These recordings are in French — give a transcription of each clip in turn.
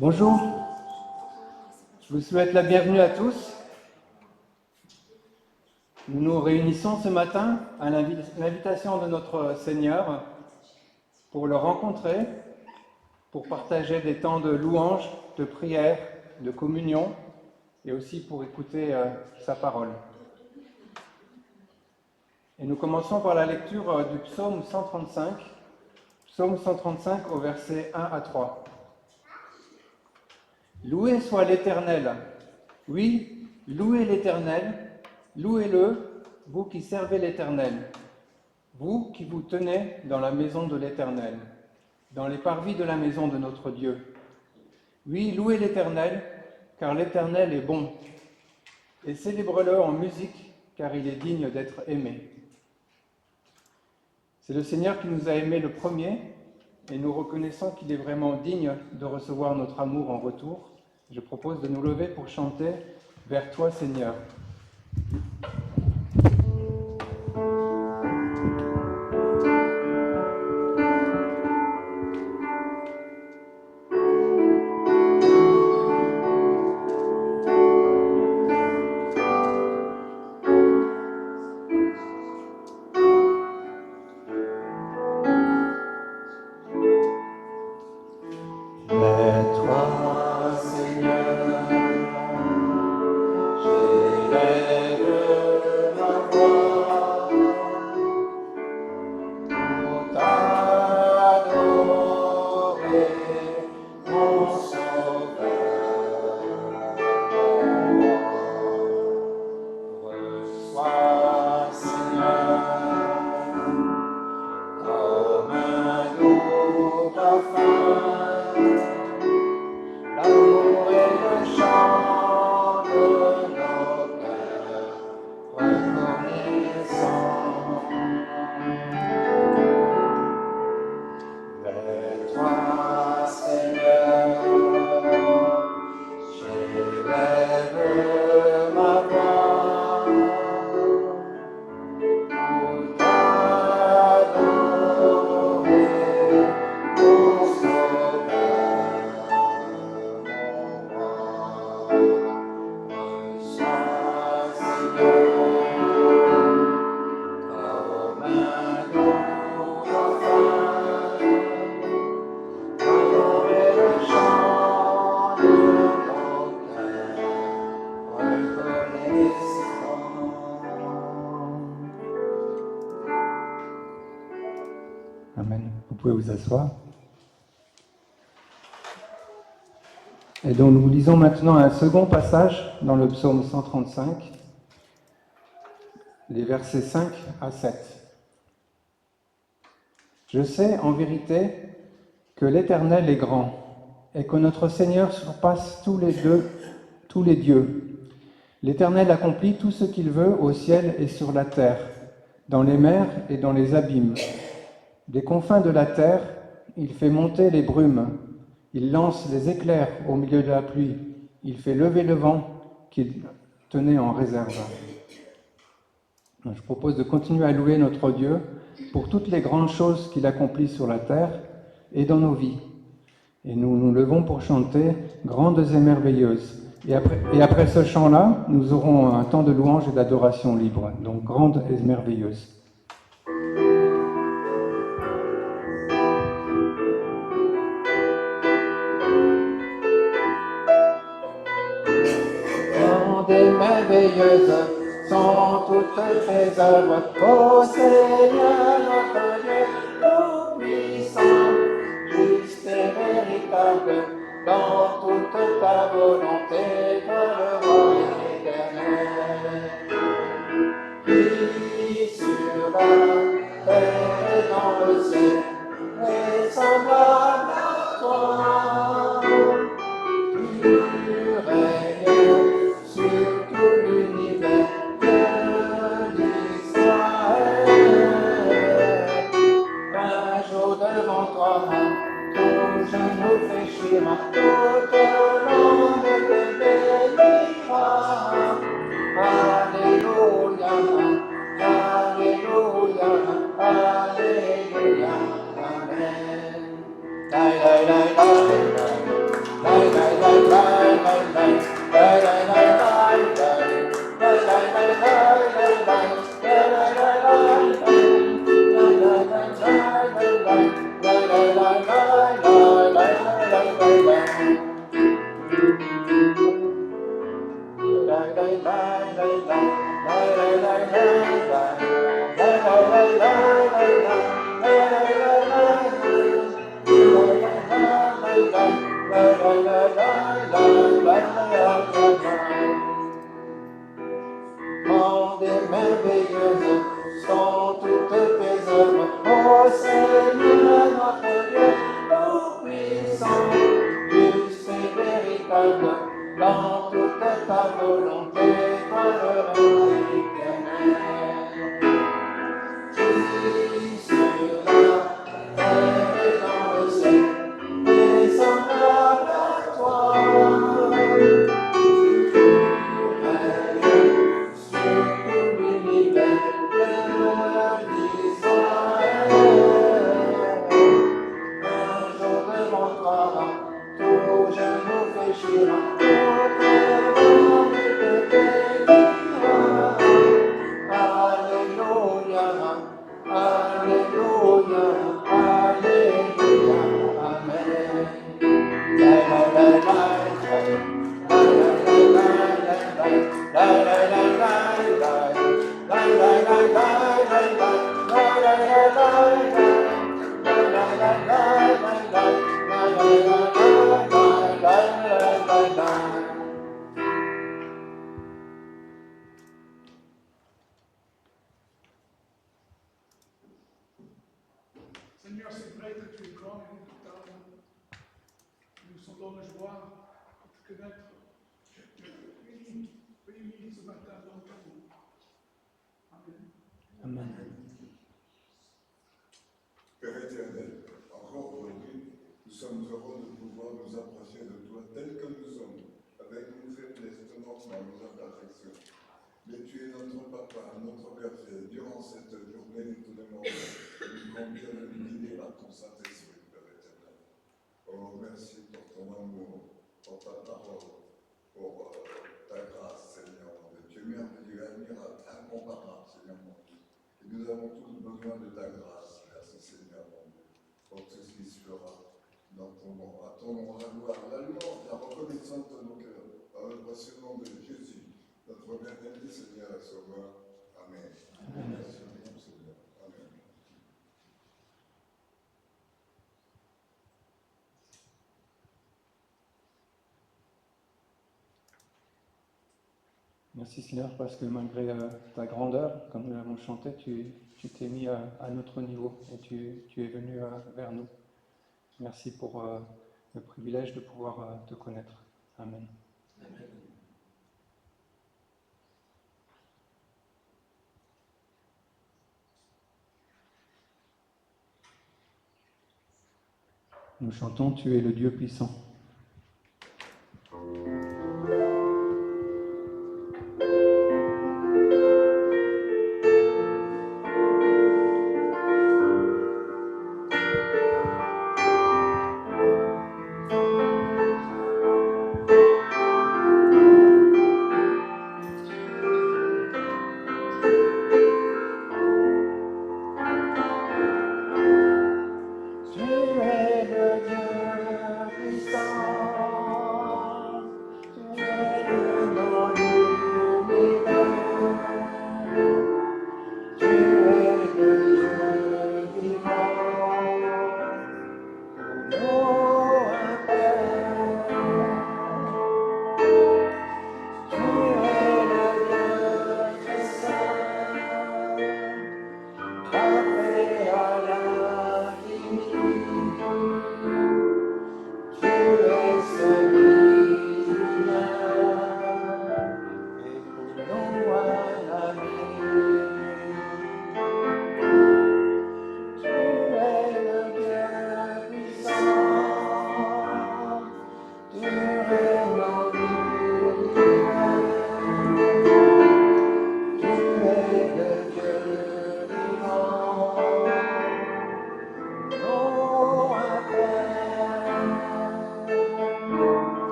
Bonjour, je vous souhaite la bienvenue à tous. Nous nous réunissons ce matin à l'invitation de notre Seigneur pour le rencontrer, pour partager des temps de louange, de prière, de communion et aussi pour écouter sa parole. Et nous commençons par la lecture du psaume 135 au verset 1 à 3. Loué soit l'Éternel. Oui, louez l'Éternel, louez-le, vous qui servez l'Éternel, vous qui vous tenez dans la maison de l'Éternel, dans les parvis de la maison de notre Dieu. Oui, louez l'Éternel, car l'Éternel est bon, et célèbre-le en musique, car il est digne d'être aimé. C'est le Seigneur qui nous a aimés le premier, et nous reconnaissons qu'il est vraiment digne de recevoir notre amour en retour. Je propose de nous lever pour chanter « Vers toi, Seigneur ». Amen. Vous pouvez vous asseoir. Et donc nous lisons maintenant un second passage dans le psaume 135, les versets 5 à 7. Je sais en vérité que l'Éternel est grand et que notre Seigneur surpasse tous les dieux. L'Éternel accomplit tout ce qu'il veut au ciel et sur la terre, dans les mers et dans les abîmes. Des confins de la terre, il fait monter les brumes, il lance les éclairs au milieu de la pluie, il fait lever le vent qu'il tenait en réserve. Je propose de continuer à louer notre Dieu pour toutes les grandes choses qu'il accomplit sur la terre et dans nos vies. Et nous nous levons pour chanter « Grandes et merveilleuses ». Et après ce chant-là, nous aurons un temps de louange et d'adoration libre. Donc « Grandes et merveilleuses ». Merveilleuses sont toutes tes œuvres, ô Seigneur notre Dieu, tout-puissant, juste et véritable, dans toute ta volonté, toi le roi éternel. Qui sur la terre et dans le ciel est semblable à toi, tu règnes sur tout l'univers de l'Israël. Un jour devant toi, ton genou fléchira, toute langue te bénira. Alléluia, Alléluia, Alléluia, Amen. La la la la la la. Seigneur, c'est vrai que tu es grand et redoutable. Nous sommes dans la joie de te connaître. Réunis ce matin dans ton nom. Amen. Amen. Père éternel, encore aujourd'hui, nous sommes heureux de pouvoir nous approcher de toi tel que nous sommes, avec nos faiblesses, nos manquements, nos imperfections. Mais tu es notre papa, notre berger. Durant cette journée, nous te demandons de nous conduire, de nous guider par ton Saint-Esprit, Père éternel. Oh, merci pour ton amour, pour ta parole, pour ta grâce, Seigneur mon Dieu. Tu es merveilleux, admirable, incomparable, Seigneur mon Dieu. Et nous avons tous besoin de ta grâce. Merci, Seigneur mon Dieu, pour tout ce qui se fera dans ton nom. À ton nom, la gloire, la louange, la reconnaissance de nos cœurs, dans le précieux nom de Jésus, notre bien-aimé Seigneur et Sauveur. Amen. Merci, Seigneur. Amen. Merci Seigneur parce que malgré ta grandeur, comme nous l'avons chanté, tu t'es mis à notre niveau et tu es venu vers nous. Merci pour le privilège de pouvoir te connaître. Amen. Amen. Nous chantons, tu es le Dieu puissant.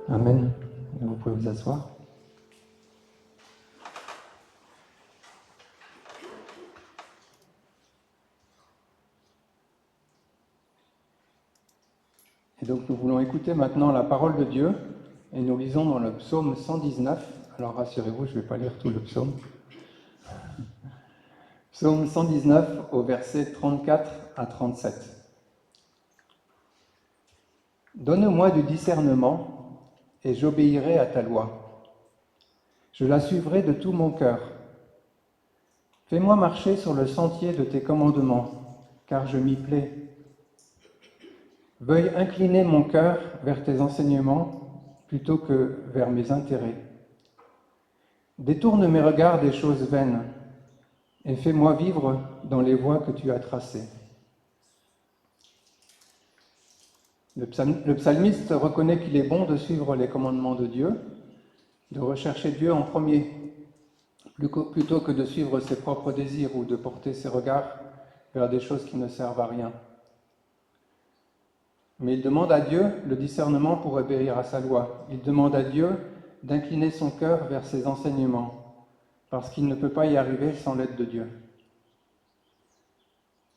Amen. Vous pouvez vous asseoir. Et donc nous voulons écouter maintenant la parole de Dieu et nous lisons dans le psaume 119. Alors rassurez-vous, je ne vais pas lire tout le psaume. Psaume 119 au verset 34 à 37. Donne-moi du discernement et j'obéirai à ta loi. Je la suivrai de tout mon cœur. Fais-moi marcher sur le sentier de tes commandements, car je m'y plais. Veuille incliner mon cœur vers tes enseignements plutôt que vers mes intérêts. Détourne mes regards des choses vaines et fais-moi vivre dans les voies que tu as tracées. Le psalmiste reconnaît qu'il est bon de suivre les commandements de Dieu, de rechercher Dieu en premier, plutôt que de suivre ses propres désirs ou de porter ses regards vers des choses qui ne servent à rien. Mais il demande à Dieu le discernement pour obéir à sa loi. Il demande à Dieu d'incliner son cœur vers ses enseignements, parce qu'il ne peut pas y arriver sans l'aide de Dieu.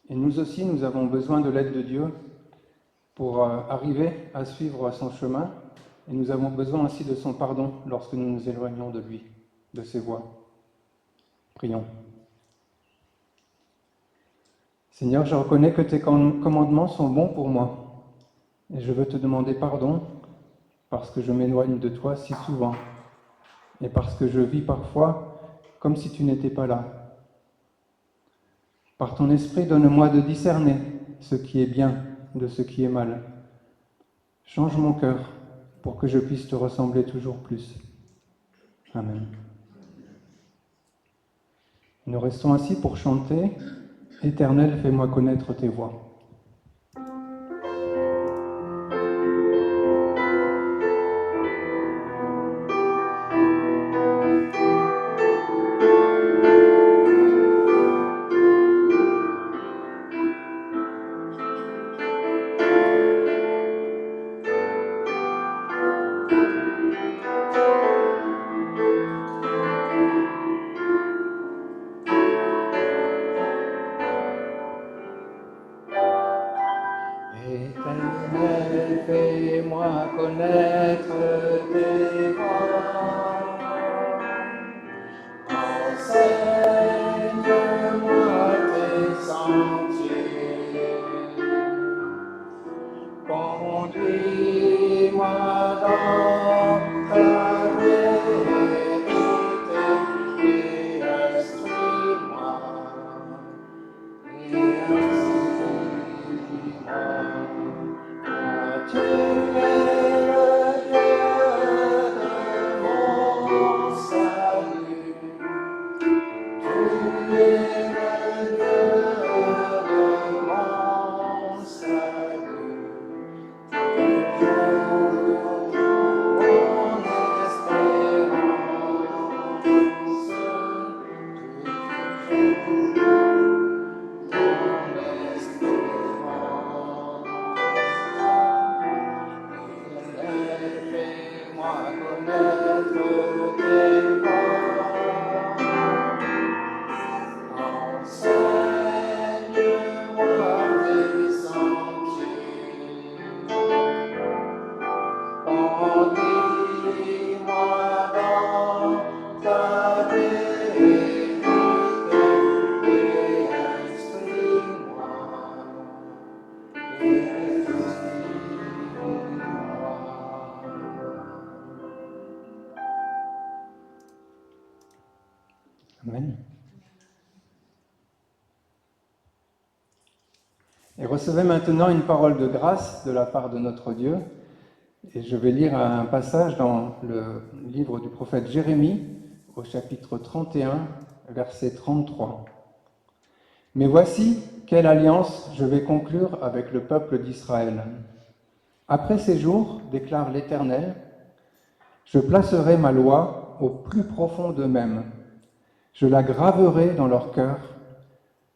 Et nous aussi, nous avons besoin de l'aide de Dieu pour arriver à suivre son chemin, et nous avons besoin aussi de son pardon lorsque nous nous éloignons de lui, de ses voies. Prions. Seigneur, je reconnais que tes commandements sont bons pour moi, et je veux te demander pardon parce que je m'éloigne de toi si souvent, et parce que je vis parfois comme si tu n'étais pas là. Par ton esprit, donne-moi de discerner ce qui est bien de ce qui est mal. Change mon cœur pour que je puisse te ressembler toujours plus. Amen. Nous restons assis pour chanter « Éternel, fais-moi connaître tes voies ». Éternel, fais-moi connaître tes voies. Enseigne-moi tes sentiers. Conduis-moi dans ta vérité et instruis-moi. Tu es le Dieu de mon salut. Tu es le Dieu de mon salut. Toujours mon espérance. Tu es toujours mon espérance. Fais-moi connaître tes voies. Enseigne-moi tes sentiers. Conduis-moi dans ta vérité et instruis-moi. Amen. Et recevez maintenant une parole de grâce de la part de notre Dieu. Et je vais lire un passage dans le livre du prophète Jérémie, au chapitre 31, verset 33. « Mais voici quelle alliance je vais conclure avec le peuple d'Israël. Après ces jours, déclare l'Éternel, je placerai ma loi au plus profond d'eux-mêmes. Je la graverai dans leur cœur.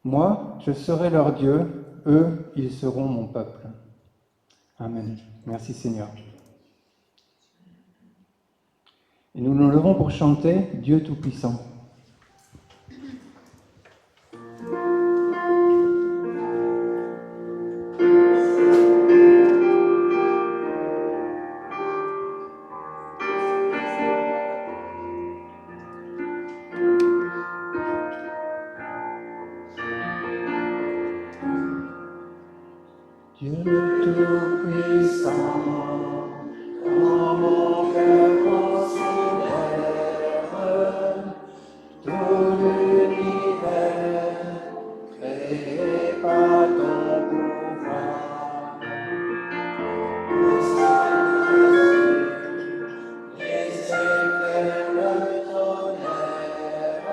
Moi, je serai leur Dieu, eux, ils seront mon peuple. » Amen. Merci Seigneur. Et nous nous levons pour chanter Dieu Tout-Puissant. Dieu Tout-Puissant, dans mon cœur considère tout l'univers créé par ton pouvoir. Les éclairs, le tonnerre,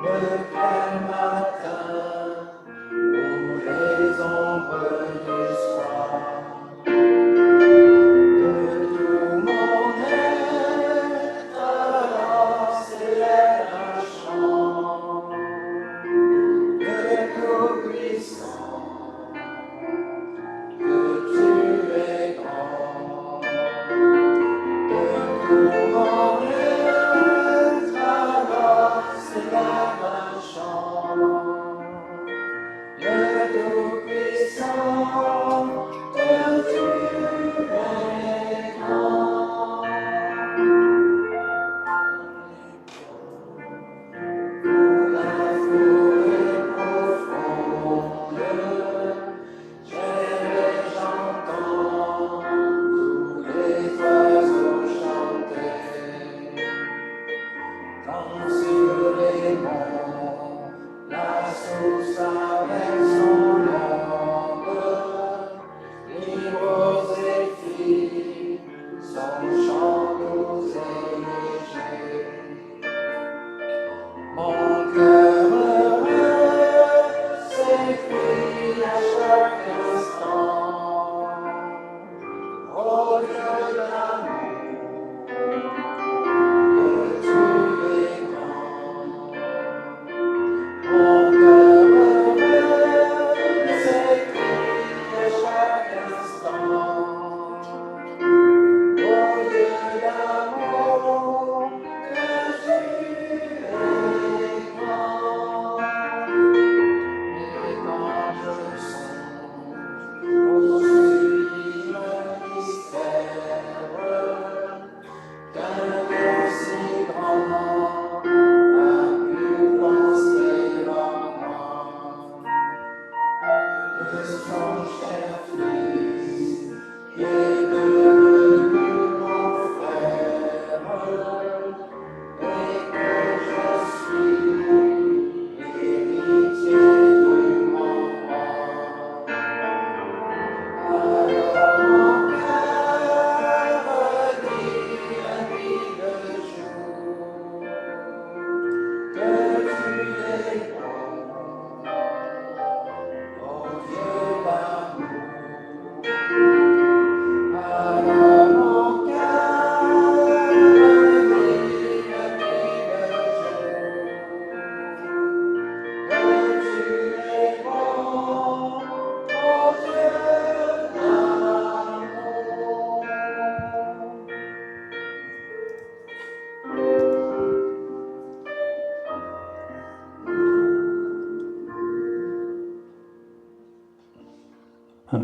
le clair matin, les ombres du soir, de tout mon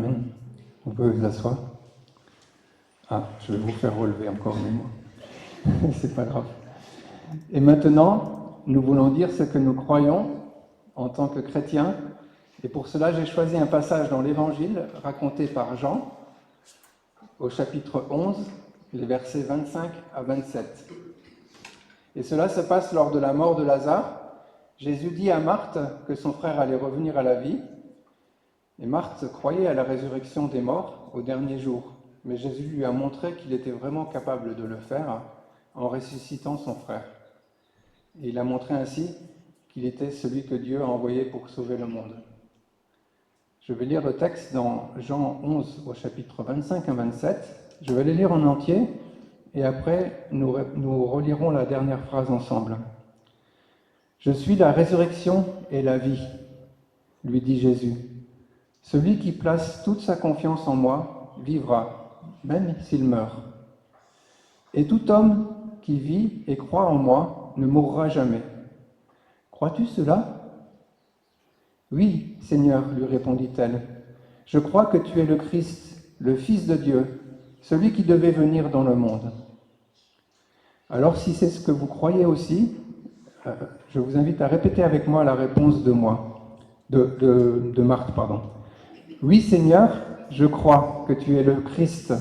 Amen. Vous pouvez vous asseoir. Ah, je vais vous faire relever encore une fois. C'est pas grave. Et maintenant, nous voulons dire ce que nous croyons en tant que chrétiens. Et pour cela, j'ai choisi un passage dans l'Évangile raconté par Jean, au chapitre 11, les versets 25 à 27. Et cela se passe lors de la mort de Lazare. Jésus dit à Marthe que son frère allait revenir à la vie. Et Marthe croyait à la résurrection des morts au dernier jour. Mais Jésus lui a montré qu'il était vraiment capable de le faire en ressuscitant son frère. Et il a montré ainsi qu'il était celui que Dieu a envoyé pour sauver le monde. Je vais lire le texte dans Jean 11 au chapitre 25 à 27. Je vais les lire en entier et après nous relirons la dernière phrase ensemble. « Je suis la résurrection et la vie, lui dit Jésus. Celui qui place toute sa confiance en moi vivra, même s'il meurt. Et tout homme qui vit et croit en moi ne mourra jamais. Crois-tu cela ? Oui, Seigneur, lui répondit-elle. Je crois que tu es le Christ, le Fils de Dieu, celui qui devait venir dans le monde. Alors, si c'est ce que vous croyez aussi, je vous invite à répéter avec moi la réponse de Marthe. Oui, Seigneur, je crois que tu es le Christ,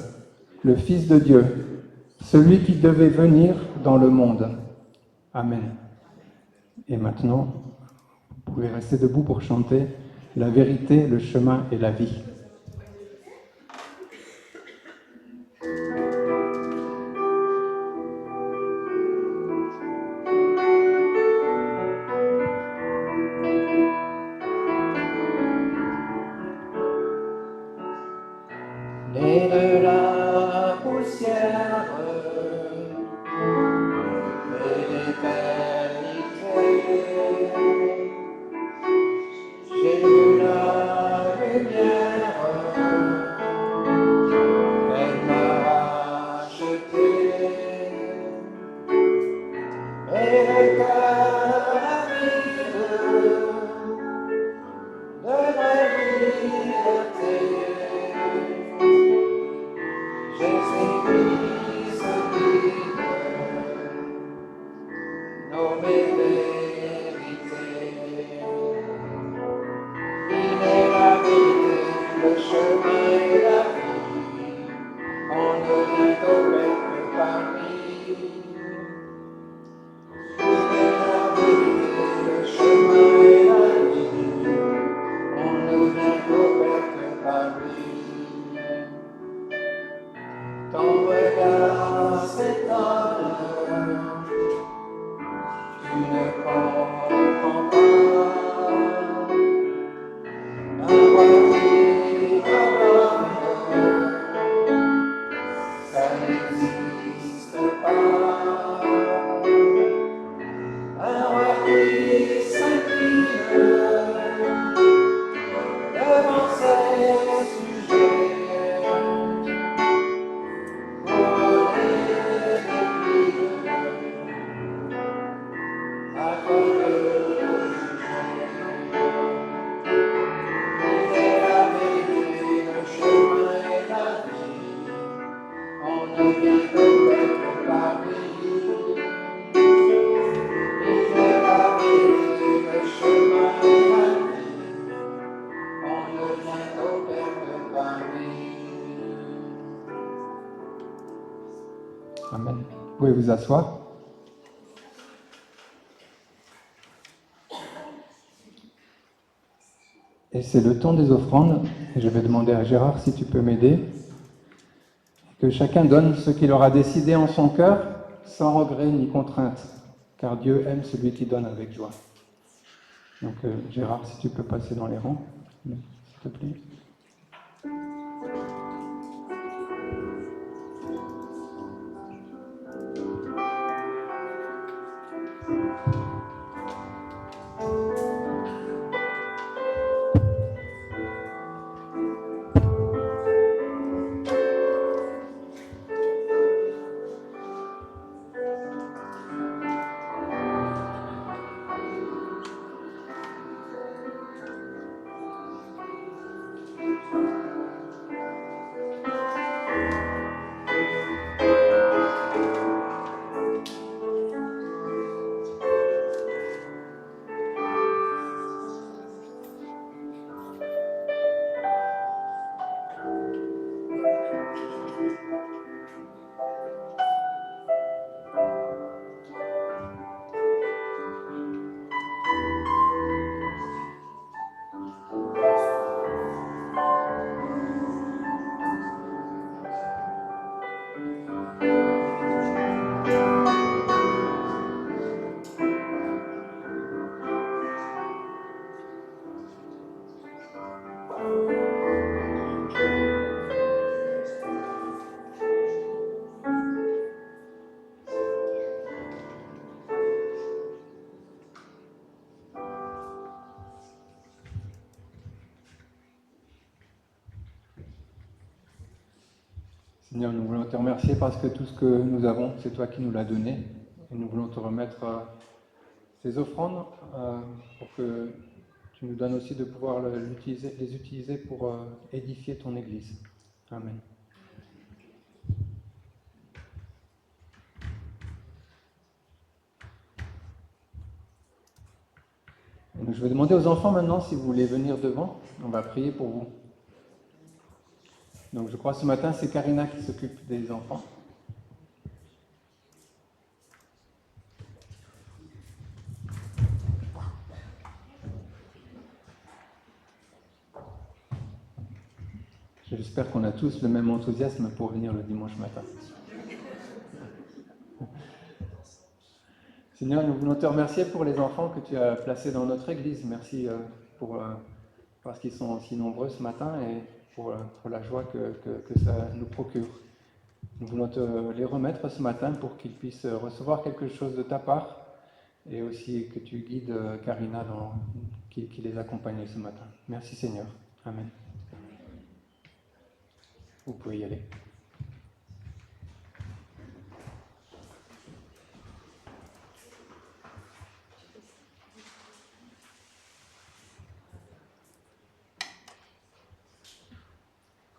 le Fils de Dieu, celui qui devait venir dans le monde. Amen. Et maintenant, vous pouvez rester debout pour chanter « La vérité, le chemin et la vie ». Né de la poussière et l'éternité, j'ai vu la lumière, elle m'a racheté, et le cœur avide de ma liberté. Jésus-Christ libre, nommé vérité. Il est la vérité, le chemin et la vie. On ne vient au Père que par lui. Il est la vérité, le chemin et la vie. On ne vient au Père que par lui. Ton regard s'étonne, tu ne comprends pas. Un roi qui pardonne, ça n'existe pas. Un roi qui s'incline devant ses sujets. Amen. Vous pouvez vous asseoir. Et c'est le temps des offrandes. Et je vais demander à Gérard si tu peux m'aider. Que chacun donne ce qu'il aura décidé en son cœur, sans regret ni contrainte, car Dieu aime celui qui donne avec joie. Donc Gérard, si tu peux passer dans les rangs, s'il te plaît. Seigneur, nous voulons te remercier parce que tout ce que nous avons, c'est toi qui nous l'as donné. Et nous voulons te remettre ces offrandes pour que tu nous donnes aussi de pouvoir les utiliser pour édifier ton Église. Amen. Et donc, je vais demander aux enfants maintenant si vous voulez venir devant. On va prier pour vous. Donc je crois ce matin c'est Karina qui s'occupe des enfants. J'espère qu'on a tous le même enthousiasme pour venir le dimanche matin. Seigneur, nous voulons te remercier pour les enfants que tu as placés dans notre Église. Merci parce qu'ils sont aussi nombreux ce matin et pour la joie que ça nous procure. Nous voulons te les remettre ce matin pour qu'ils puissent recevoir quelque chose de ta part et aussi que tu guides Karina qui les accompagne ce matin. Merci Seigneur. Amen. Vous pouvez y aller.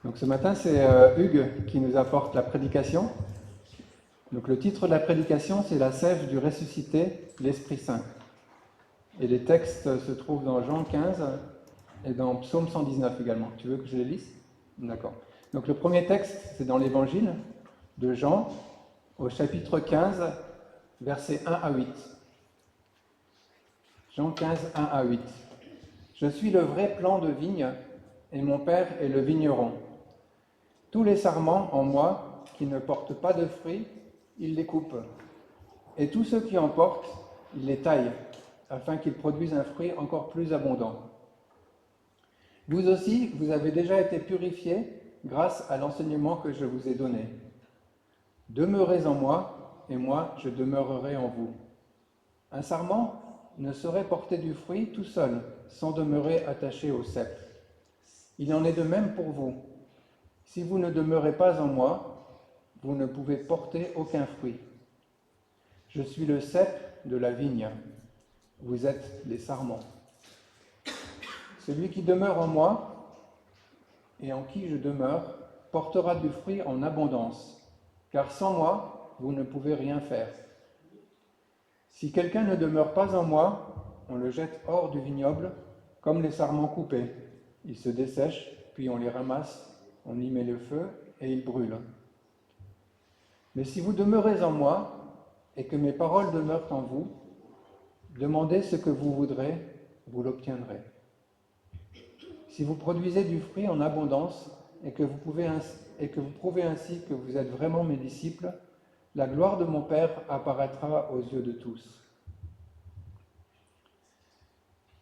Donc ce matin, c'est Hugues qui nous apporte la prédication. Donc le titre de la prédication, c'est La sève du ressuscité, l'Esprit Saint. Et les textes se trouvent dans Jean 15 et dans Psaume 119 également. Tu veux que je les lise? D'accord. Donc le premier texte, c'est dans l'Évangile de Jean, au chapitre 15, versets 1 à 8. Jean 15, 1 à 8. Je suis le vrai plant de vigne, et mon Père est le vigneron. Tous les sarments en moi qui ne portent pas de fruits, il les coupe. Et tous ceux qui en portent, il les taille, afin qu'ils produisent un fruit encore plus abondant. Vous aussi, vous avez déjà été purifiés grâce à l'enseignement que je vous ai donné. Demeurez en moi, et moi je demeurerai en vous. Un sarment ne saurait porter du fruit tout seul, sans demeurer attaché au cep. Il en est de même pour vous. Si vous ne demeurez pas en moi, vous ne pouvez porter aucun fruit. Je suis le cep de la vigne. Vous êtes les sarments. Celui qui demeure en moi et en qui je demeure portera du fruit en abondance, car sans moi, vous ne pouvez rien faire. Si quelqu'un ne demeure pas en moi, on le jette hors du vignoble, comme les sarments coupés. Ils se dessèchent, puis on les ramasse, on y met le feu et ils brûlent. Mais si vous demeurez en moi et que mes paroles demeurent en vous, demandez ce que vous voudrez, vous l'obtiendrez. Si vous produisez du fruit en abondance et que vous prouvez ainsi que vous êtes vraiment mes disciples, la gloire de mon Père apparaîtra aux yeux de tous.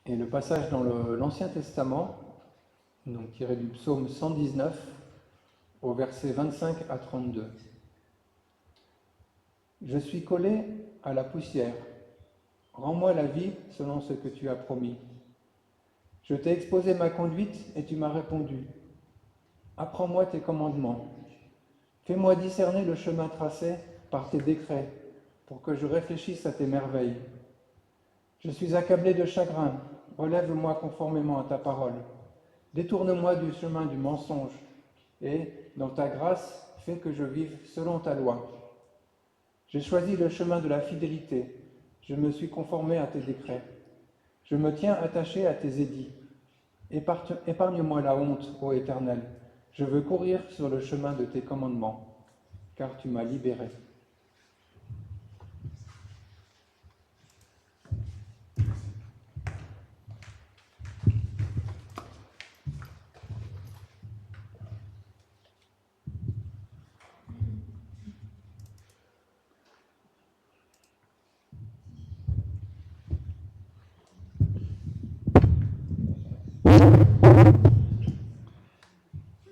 Et le passage dans l'Ancien Testament, donc tiré du psaume 119, au verset 25 à 32. Je suis collé à la poussière. Rends-moi la vie selon ce que tu as promis. Je t'ai exposé ma conduite et tu m'as répondu. Apprends-moi tes commandements. Fais-moi discerner le chemin tracé par tes décrets, pour que je réfléchisse à tes merveilles. Je suis accablé de chagrin. Relève-moi conformément à ta parole. Détourne-moi du chemin du mensonge et, dans ta grâce, fais que je vive selon ta loi. J'ai choisi le chemin de la fidélité. Je me suis conformé à tes décrets. Je me tiens attaché à tes édits. Épargne-moi la honte, ô Éternel. Je veux courir sur le chemin de tes commandements, car tu m'as libéré.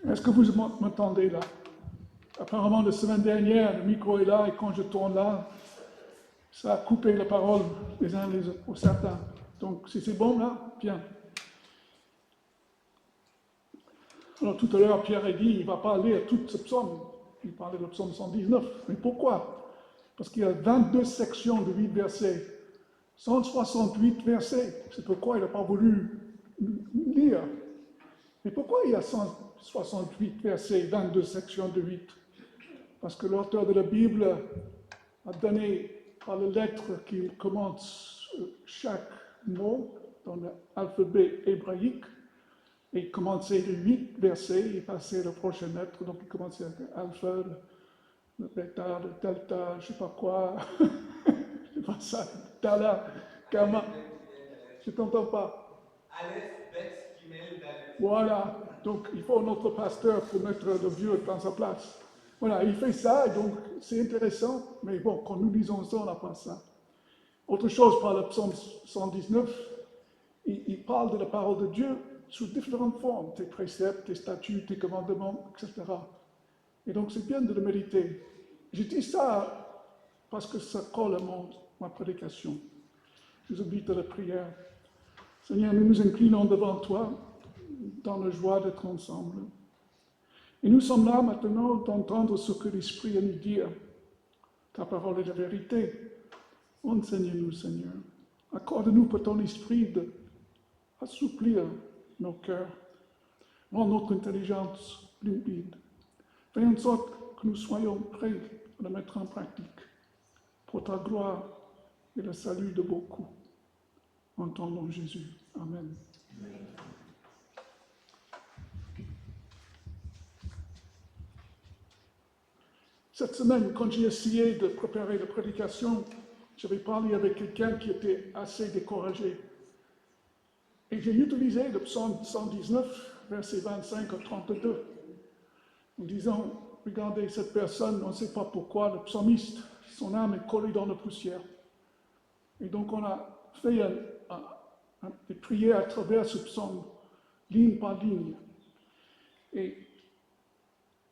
Est-ce que vous m'entendez là? Apparemment, la semaine dernière, le micro est là et quand je tourne là, ça a coupé la parole les uns les autres, pour certains. Donc, si c'est bon là, bien. Alors, tout à l'heure, Pierre a dit, il ne va pas lire toute ce psaume, il parlait du psaume 119. Mais pourquoi? Parce qu'il y a 22 sections de 8 versets, 168 versets. C'est pourquoi il n'a pas voulu lire. Mais pourquoi il y a 168 versets, 22 sections de 8? Parce que l'auteur de la Bible a donné par la lettre qu'il commence chaque mot dans l'alphabet hébraïque, et il commençait de 8 versets, il passait à la prochaine lettre, donc il commençait avec alpha, le bêta, le delta, je ne sais pas quoi, c'est pas ça, tala, gamma, je ne t'entends pas. Aleph, Bet, Gimel, Dalet. Voilà, donc il faut notre pasteur pour mettre le vieux dans sa place. Voilà, il fait ça, et donc c'est intéressant, mais bon, quand nous lisons ça, on n'a pas ça. Autre chose, par le psaume 119, il parle de la parole de Dieu sous différentes formes, tes préceptes, tes statuts, tes commandements, etc. Et donc c'est bien de le méditer. Je dis ça parce que ça colle à ma prédication. Je vous invite à la prière. Seigneur, nous nous inclinons devant toi dans la joie d'être ensemble. Et nous sommes là maintenant d'entendre ce que l'Esprit a nous dire. Ta parole est la vérité. Enseigne-nous, Seigneur. Accorde-nous pour ton esprit d'assouplir nos cœurs. Rends notre intelligence limpide. Fais en sorte que nous soyons prêts à le mettre en pratique pour ta gloire et le salut de beaucoup. En ton nom, Jésus. Amen. Cette semaine, quand j'ai essayé de préparer la prédication, j'avais parlé avec quelqu'un qui était assez découragé. Et j'ai utilisé le psaume 119, versets 25 à 32, en disant, regardez, cette personne, on ne sait pas pourquoi, le psalmiste, son âme est collée dans la poussière. Et donc on a fait des prières à travers ce psaume, ligne par ligne. Et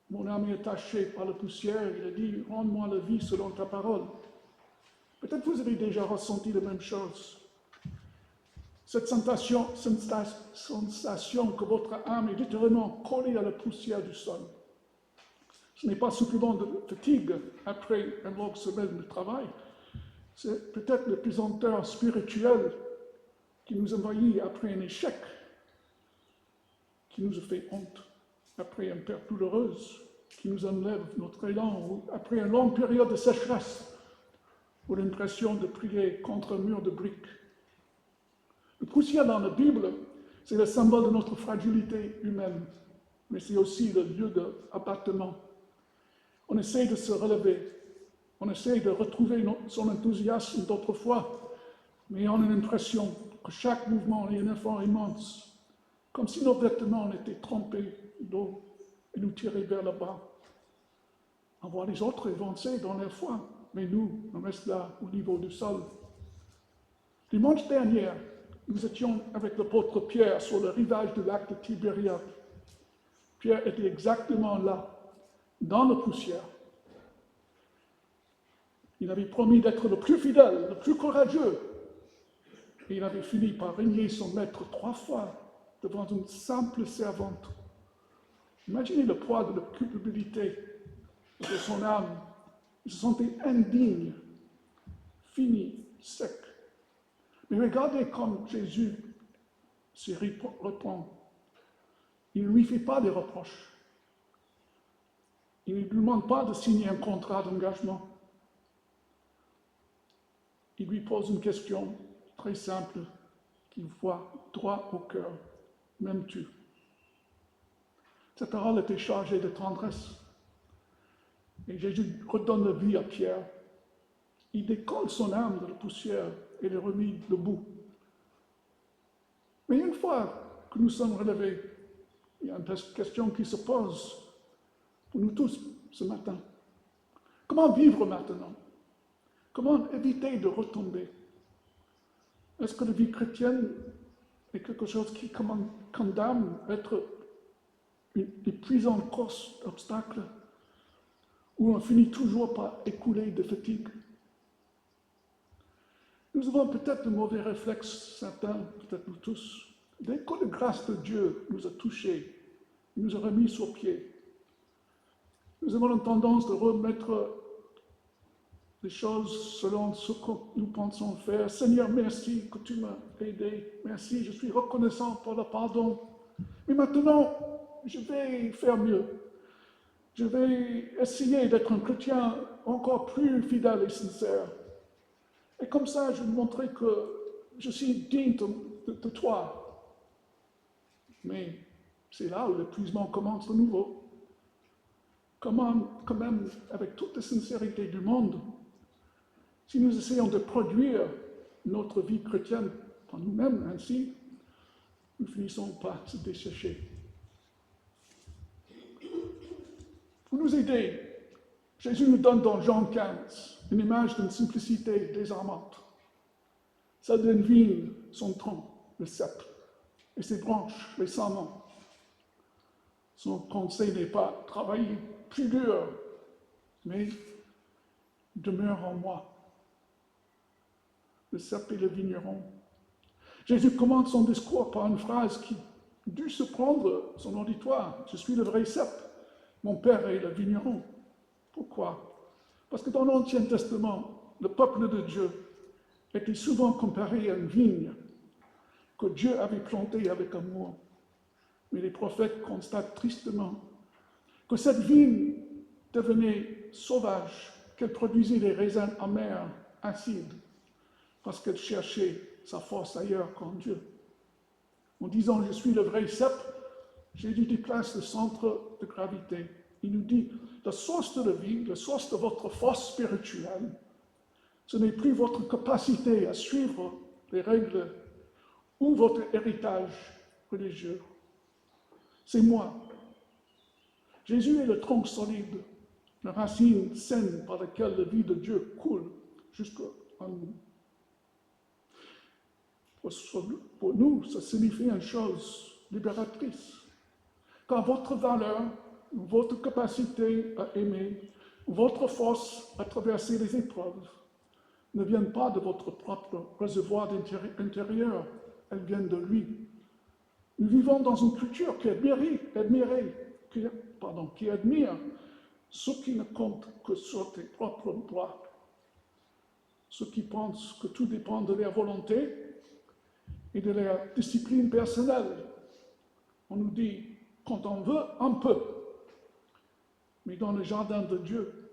mon âme est attachée par la poussière, il a dit, rends-moi la vie selon ta parole. Peut-être vous avez déjà ressenti la même chose. Cette sensation que votre âme est littéralement collée à la poussière du sol. Ce n'est pas simplement de fatigue après une longue semaine de travail, c'est peut-être le pesanteur spirituel qui nous envahit après un échec, qui nous a fait honte, après une perte douloureuse, qui nous enlève notre élan, ou après une longue période de sécheresse, ou l'impression de prier contre un mur de briques. Le poussière dans la Bible, c'est le symbole de notre fragilité humaine, mais c'est aussi le lieu d'abattement. On essaie de se relever, on essaie de retrouver son enthousiasme d'autrefois, mais on a l'impression que chaque mouvement est un effort immense, comme si nos vêtements étaient trempés d'eau et nous tiraient vers le bas. On voit les autres avancer dans leur foi, mais nous, on reste là au niveau du sol. Dimanche dernier, nous étions avec l'apôtre Pierre sur le rivage du lac de Tibériade. Pierre était exactement là, dans la poussière. Il avait promis d'être le plus fidèle, le plus courageux. Et il avait fini par régner son maître 3 fois devant une simple servante. Imaginez le poids de la culpabilité de son âme. Il se sentait indigne, fini, sec. Mais regardez comme Jésus se reprend. Il ne lui fait pas de reproches. Il ne lui demande pas de signer un contrat d'engagement. Il lui pose une question très simple qui voit droit au cœur. M'aimes-tu? Cette parole était chargée de tendresse. Et Jésus redonne la vie à Pierre. Il décolle son âme de la poussière et le remet debout. Mais une fois que nous sommes relevés, il y a une question qui se pose pour nous tous ce matin. Comment vivre maintenant? Comment éviter de retomber? Est-ce que la vie chrétienne est quelque chose qui condamne à être une épuisante course d'obstacles où on finit toujours par écouler de fatigue? Nous avons peut-être de mauvais réflexes, certains, peut-être nous tous. Dès que la grâce de Dieu nous a touchés, il nous a remis sur pied. Nous avons tendance de remettre les choses selon ce que nous pensons faire. Seigneur, merci que tu m'as aidé. Merci, je suis reconnaissant pour le pardon. Mais maintenant, je vais faire mieux. Je vais essayer d'être un chrétien encore plus fidèle et sincère. Et comme ça, je vais montrer que je suis digne de toi. Mais c'est là où l'épuisement commence de nouveau. Comment, quand même, avec toute la sincérité du monde, si nous essayons de produire notre vie chrétienne par nous-mêmes ainsi, nous finissons par se dessécher. Pour nous aider, Jésus nous donne dans Jean 15 une image d'une simplicité désarmante. Celle d'une vigne, son tronc, le cep, et ses branches, les sarments. Son conseil n'est pas travailler plus dur, mais demeure en moi. Le cep et le vigneron. Jésus commence son discours par une phrase qui dut se prendre son auditoire. Je suis le vrai cep, mon père est le vigneron. Pourquoi? Parce que dans l'Ancien Testament, le peuple de Dieu était souvent comparé à une vigne que Dieu avait plantée avec amour. Mais les prophètes constatent tristement que cette vigne devenait sauvage, qu'elle produisait des raisins amers, acides, parce qu'elle cherchait sa force ailleurs qu'en Dieu. En disant « je suis le vrai cep », Jésus déplace le centre de gravité. Il nous dit « la source de la vie, la source de votre force spirituelle, ce n'est plus votre capacité à suivre les règles ou votre héritage religieux. C'est moi. Jésus est le tronc solide, la racine saine par laquelle la vie de Dieu coule jusqu'en nous. Pour nous, ça signifie une chose libératrice. Car votre valeur, votre capacité à aimer, votre force à traverser les épreuves ne viennent pas de votre propre réservoir intérieur, elles viennent de lui. Nous vivons dans une culture qui admire ceux qui ne comptent que sur tes propres droits, ceux qui pensent que tout dépend de leur volonté et de leur discipline personnelle. On nous dit, quand on veut, on peut. Mais dans le jardin de Dieu,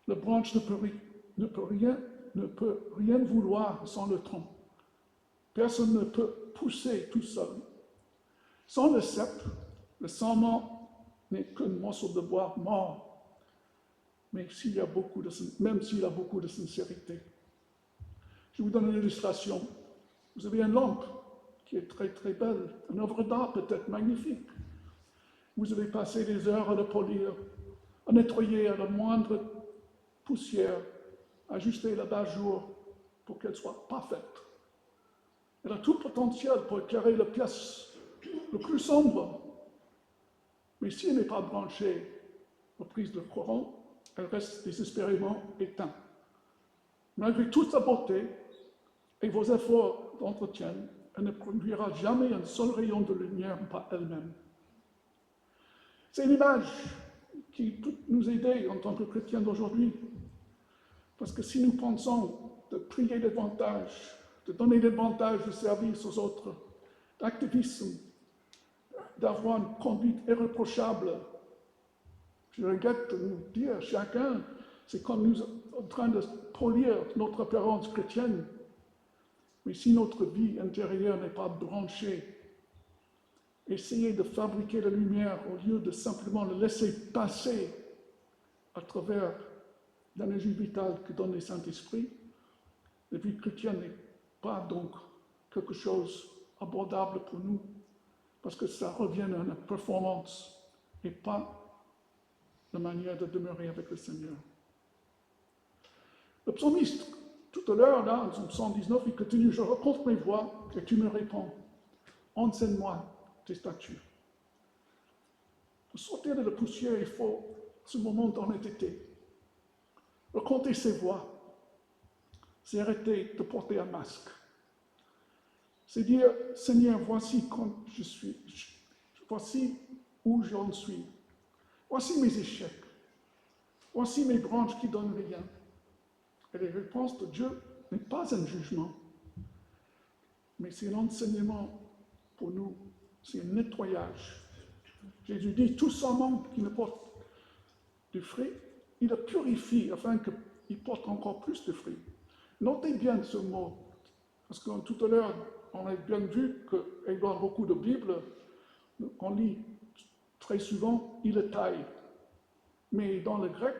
la branche ne peut rien vouloir sans le tronc. Personne ne peut pousser tout seul. Sans le cep, le sarment n'est qu'un morceau de bois mort, même s'il a beaucoup de sincérité. Je vous donne une illustration. Vous avez une lampe qui est très très belle, une œuvre d'art peut-être magnifique. Vous avez passé des heures à la polir, à nettoyer à la moindre poussière, à ajuster l'abat-jour pour qu'elle soit parfaite. Elle a tout le potentiel pour éclairer la pièce le plus sombre. Mais si elle n'est pas branchée aux prises de courant, elle reste désespérément éteinte. Malgré toute sa beauté et vos efforts d'entretien, elle ne produira jamais un seul rayon de lumière par elle-même. C'est une image qui peut nous aider en tant que chrétiens d'aujourd'hui. Parce que si nous pensons de prier davantage, de donner davantage de service aux autres, d'activisme, d'avoir une conduite irréprochable, je regrette de nous dire chacun, c'est comme nous en train de polir notre apparence chrétienne. Mais si notre vie intérieure n'est pas branchée, essayez de fabriquer la lumière au lieu de simplement le laisser passer à travers l'énergie vitale que donne le Saint-Esprit. La vie chrétienne n'est pas donc quelque chose abordable pour nous, parce que ça revient à une performance et pas la manière de demeurer avec le Seigneur. Le psalmiste, tout à l'heure, là, en Psaume 119, il continue, je rencontre mes voix et tu me réponds. Enseigne-moi tes statuts. Pour sortir de la poussière, il faut ce moment d'honnêteté. Raconter ses voix, c'est arrêter de porter un masque. C'est dire, Seigneur, voici quand je suis, voici où j'en suis. Voici mes échecs. Voici mes branches qui donnent rien. Et la réponse de Dieu n'est pas un jugement, mais c'est l'enseignement pour nous, c'est un nettoyage. Jésus dit, tout sarment qui ne porte du fruit, il le purifie afin qu'il porte encore plus de fruits. Notez bien ce mot, parce que tout à l'heure, on a bien vu qu'il y a beaucoup de Bibles, on lit très souvent, il le taille. Mais dans le grec,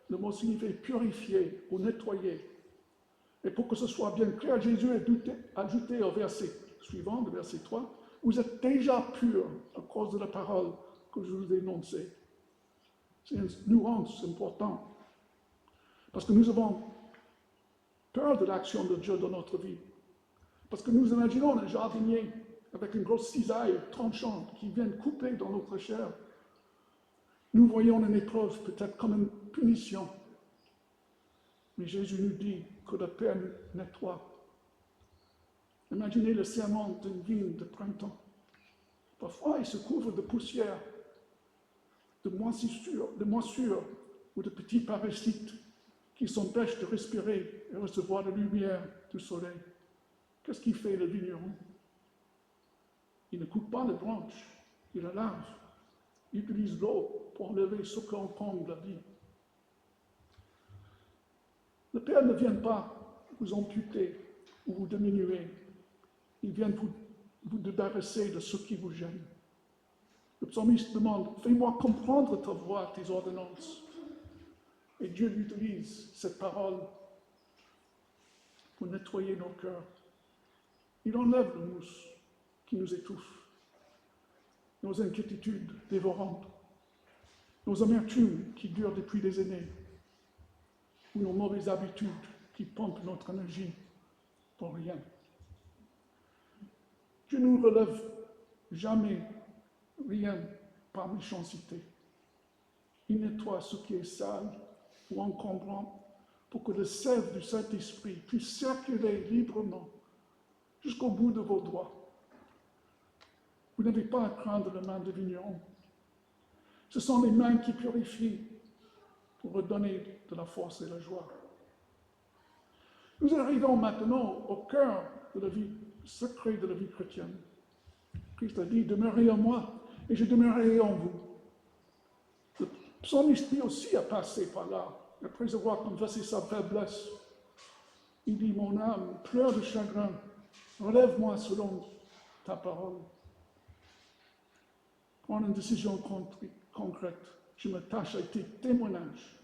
le mot signifie purifier ou nettoyer. Et pour que ce soit bien clair, Jésus a ajouté au verset suivant, le verset 3, vous êtes déjà purs à cause de la parole que je vous ai énoncée. C'est une nuance importante. Parce que nous avons peur de l'action de Dieu dans notre vie. Parce que nous imaginons un jardinier avec une grosse cisaille tranchante qui vient couper dans notre chair. Nous voyons une épreuve peut-être comme une punition. Mais Jésus nous dit que le Père nettoie. Imaginez le serment d'une vigne de printemps. Parfois, il se couvre de poussière, de moisissures ou de petits parasites qui s'empêchent de respirer et recevoir la lumière du soleil. Qu'est-ce qu'il fait le vigneron? Il ne coupe pas les branches, il la lave. Il utilise l'eau pour enlever ce qu'on encombre la vie. Le Père ne vient pas vous amputer ou vous diminuer. Il vient vous débarrasser de ce qui vous gêne. Le psalmiste demande, fais-moi comprendre ta voix, tes ordonnances. Et Dieu utilise cette parole pour nettoyer nos cœurs. Il enlève le mousse qui nous étouffe, nos inquiétudes dévorantes, nos amertumes qui durent depuis des années, ou nos mauvaises habitudes qui pompent notre énergie pour rien. Dieu ne nous relève jamais rien par méchanceté. Il nettoie ce qui est sale ou encombrant pour que le sève du Saint-Esprit puisse circuler librement jusqu'au bout de vos doigts. Vous n'avez pas à craindre la main de vigneron. Ce sont les mains qui purifient pour redonner de la force et de la joie. Nous arrivons maintenant au cœur de la vie secrète de la vie chrétienne. Christ a dit, demeurez en moi et je demeurerai en vous. Le psalmiste lui aussi a passé par là, après avoir confessé sa faiblesse. Il dit, mon âme pleure de chagrin, relève-moi selon ta parole. Prendre une décision concrète. Je me tâche à tes témoignages.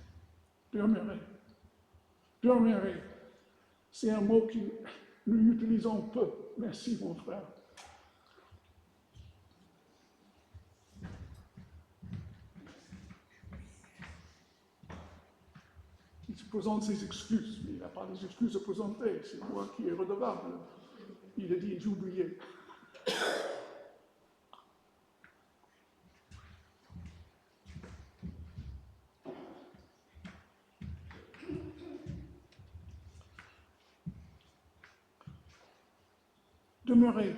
Demeurer. Demeurer. C'est un mot que nous utilisons peu. Merci, mon frère. Il se présente ses excuses, mais il n'a pas des excuses à présenter. C'est moi qui est redevable. Il a dit, j'ai oublié. Demeurer,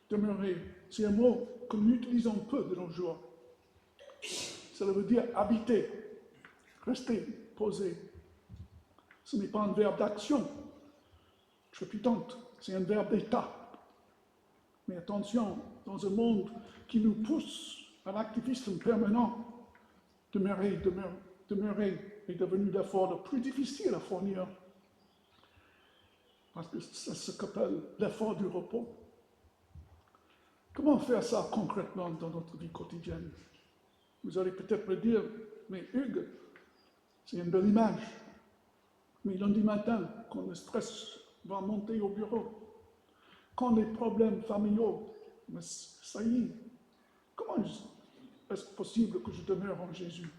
demeurer, c'est un mot que nous utilisons peu de nos jours. Cela veut dire habiter, rester, poser. Ce n'est pas un verbe d'action trépidante, c'est un verbe d'état. Mais attention, dans un monde qui nous pousse à l'activisme permanent, demeurer est devenu l'effort le plus difficile à fournir. Parce que c'est ce qu'appelle l'effort du repos. Comment faire ça concrètement dans notre vie quotidienne? Vous allez peut-être me dire, mais Hugues, c'est une belle image. Mais lundi matin, quand le stress va monter au bureau, quand les problèmes familiaux, mais ça y est, comment est-ce possible que je demeure en Jésus?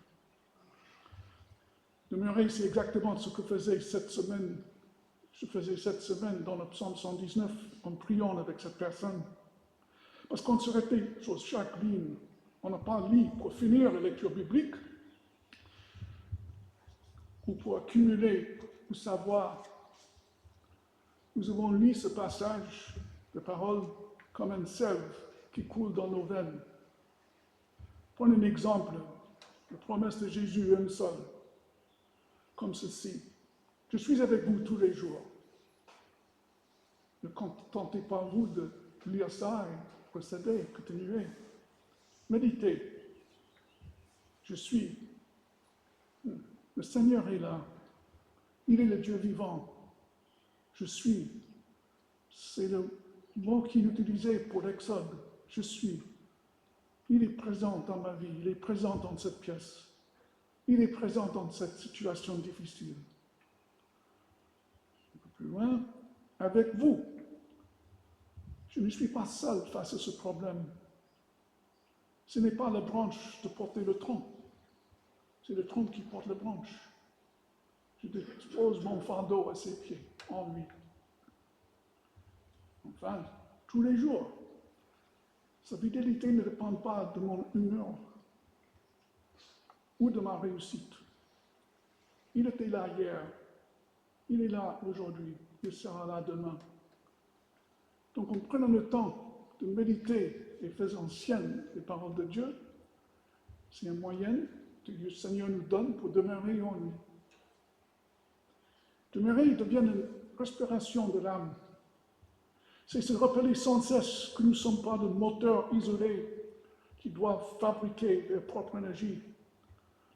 Demeurer, c'est exactement ce que faisait cette semaine. Je faisais cette semaine dans le psaume 119 en priant avec cette personne. Parce qu'on se répète sur chaque ligne. On n'a pas lu pour finir la lecture biblique ou pour accumuler ou savoir. Nous avons lu ce passage de parole comme une sève qui coule dans nos veines. Prenez un exemple. La promesse de Jésus est une seule, comme ceci. Je suis avec vous tous les jours. Ne contentez pas vous de lire ça et procéder, continuer. Méditez. Je suis. Le Seigneur est là. Il est le Dieu vivant. Je suis. C'est le mot qu'il utilisait pour l'Exode. Je suis. Il est présent dans ma vie. Il est présent dans cette pièce. Il est présent dans cette situation difficile. Un peu plus loin, avec vous. Je ne suis pas seul face à ce problème. Ce n'est pas la branche de porter le tronc. C'est le tronc qui porte la branche. Je dispose mon fardeau à ses pieds, en lui. Enfin, tous les jours. Sa fidélité ne dépend pas de mon humeur ou de ma réussite. Il était là hier. Il est là aujourd'hui. Il sera là demain. Donc, en prenant le temps de méditer et faisant sienne les paroles de Dieu, c'est un moyen que le Seigneur nous donne pour demeurer en lui. Demeurer devient une respiration de l'âme. C'est se rappeler sans cesse que nous ne sommes pas des moteurs isolés qui doivent fabriquer leur propre énergie.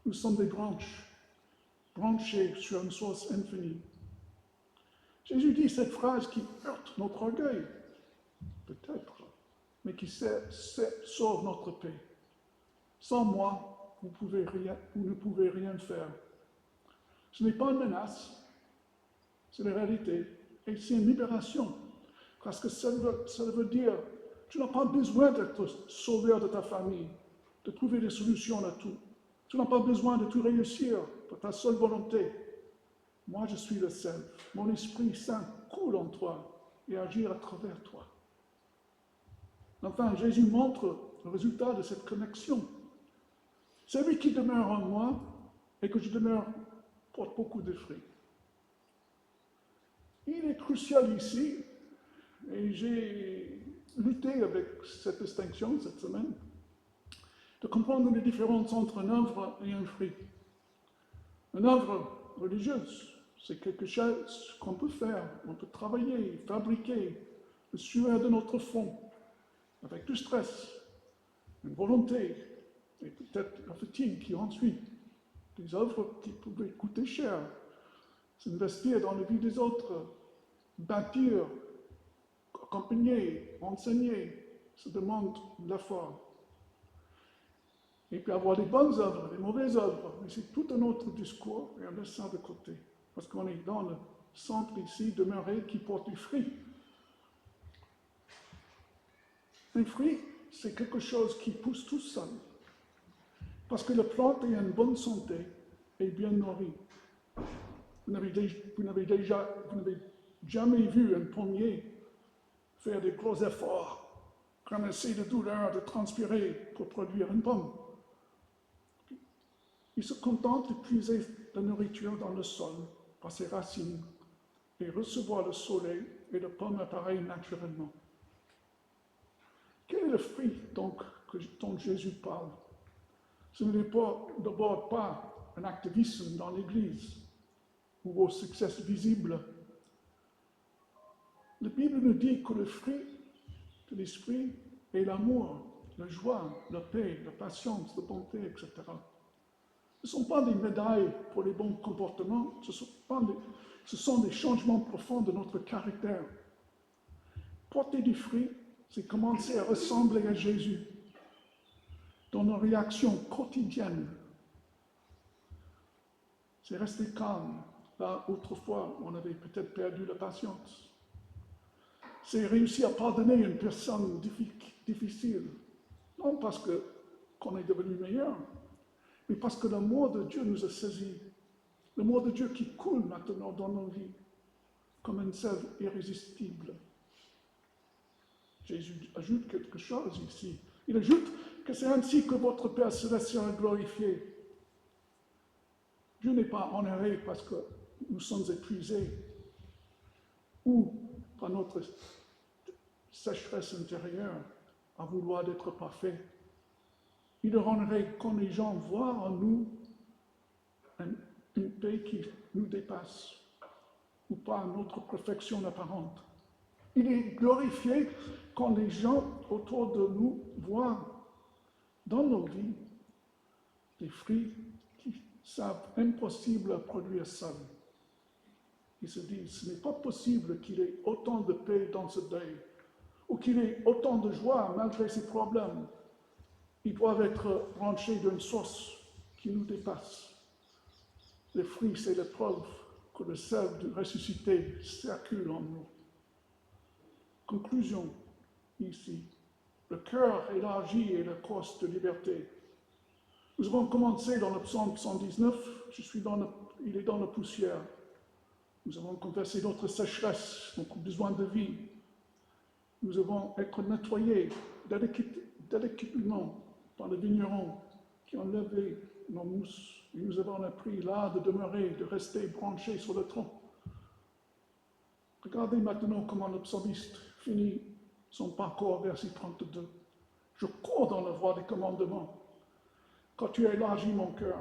Nous sommes des branches, branchées sur une source infinie. Jésus dit cette phrase qui heurte notre orgueil, peut-être, mais qui sauve notre paix. Sans moi, vous ne pouvez rien faire. Ce n'est pas une menace, c'est la réalité, et c'est une libération. Parce que ça veut dire, tu n'as pas besoin d'être sauveur de ta famille, de trouver des solutions à tout. Tu n'as pas besoin de tout réussir par ta seule volonté. Moi, je suis le seul. Mon Esprit Saint coule en toi et agit à travers toi. Enfin, Jésus montre le résultat de cette connexion. Celui qui demeure en moi et que je demeure porte beaucoup de fruits. Il est crucial ici, et j'ai lutté avec cette distinction cette semaine, de comprendre les différences entre une œuvre et un fruit. Une œuvre religieuse, c'est quelque chose qu'on peut faire, on peut travailler, fabriquer, le sueur de notre front, avec du stress, une volonté, et peut-être la fatigue qui ensuite, des œuvres qui pouvaient coûter cher, s'investir dans la vie des autres, bâtir, accompagner, enseigner, ça demande de l'effort. Et puis avoir des bonnes œuvres, des mauvaises œuvres, mais c'est tout un autre discours et on laisse ça de côté. Parce qu'on est dans le centre ici, demeuré, qui porte du fruit. Un fruit, c'est quelque chose qui pousse tout seul. Parce que la plante est en bonne santé et bien nourrie. Vous n'avez jamais vu un pommier faire des gros efforts, ramasser de douleur, de transpirer pour produire une pomme. Il se contente de puiser la nourriture dans le sol par ses racines et recevoir le soleil et la pomme apparaît naturellement. Quel est le fruit donc dont Jésus parle? Ce n'est d'abord pas un activisme dans l'Église ou vos succès visibles. La Bible nous dit que le fruit de l'esprit est l'amour, la joie, la paix, la patience, la bonté, etc. Ce ne sont pas des médailles pour les bons comportements, ce sont des changements profonds de notre caractère. Porter du fruit, c'est commencer à ressembler à Jésus dans nos réactions quotidiennes. C'est rester calme. Là, autrefois, on avait peut-être perdu la patience. C'est réussir à pardonner une personne difficile. Non parce qu'on est devenu meilleur, mais parce que l'amour de Dieu nous a saisis. L'amour de Dieu qui coule maintenant dans nos vies, comme un sève irrésistible. Jésus ajoute quelque chose ici. Il ajoute que c'est ainsi que votre Père Céleste sera glorifié. Dieu n'est pas honoré parce que nous sommes épuisés ou par notre sécheresse intérieure à vouloir être parfait. Il rendrait quand les gens voient en nous une paix qui nous dépasse, ou pas notre perfection apparente. Il est glorifié quand les gens autour de nous voient dans nos vies des fruits qui savent impossible à produire seuls. Ils se disent, ce n'est pas possible qu'il y ait autant de paix dans ce deuil, ou qu'il y ait autant de joie malgré ses problèmes. Ils doivent être branchés d'une source qui nous dépasse. Le fruit, c'est la preuve que le sel du ressuscité circule en nous. Conclusion ici. Le cœur élargi est la cause de liberté. Nous avons commencé dans le psaume 119, il est dans la poussière. Nous avons confessé notre sécheresse, notre besoin de vie. Nous avons été nettoyés délicatement par le vigneron qui ont levé nos mousses. Et nous avons appris là de demeurer, de rester branchés sur le tronc. Regardez maintenant comment le psalmiste finit son parcours, verset 32. Je cours dans la voie des commandements. Quand tu as élargi mon cœur,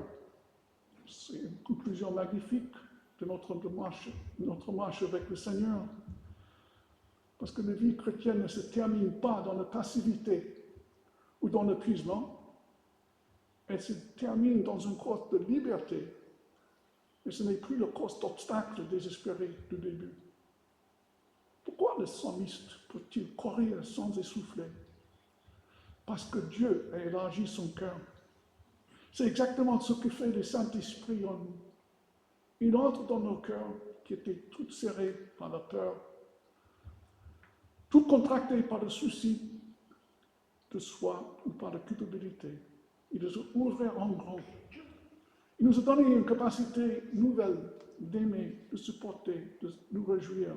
c'est une conclusion magnifique de notre marche avec le Seigneur. Parce que la vie chrétienne ne se termine pas dans la passivité ou dans l'épuisement. Elle se termine dans une course de liberté. Et ce n'est plus le course d'obstacles désespérés du début. Pourquoi le psalmiste peut-il courir sans essouffler? Parce que Dieu a élargi son cœur. C'est exactement ce que fait le Saint-Esprit en nous. Il entre dans nos cœurs qui étaient tout serrés par la peur, tout contractés par le souci de soi ou par la culpabilité. Il les a ouverts en grand. Il nous a donné une capacité nouvelle d'aimer, de supporter, de nous réjouir.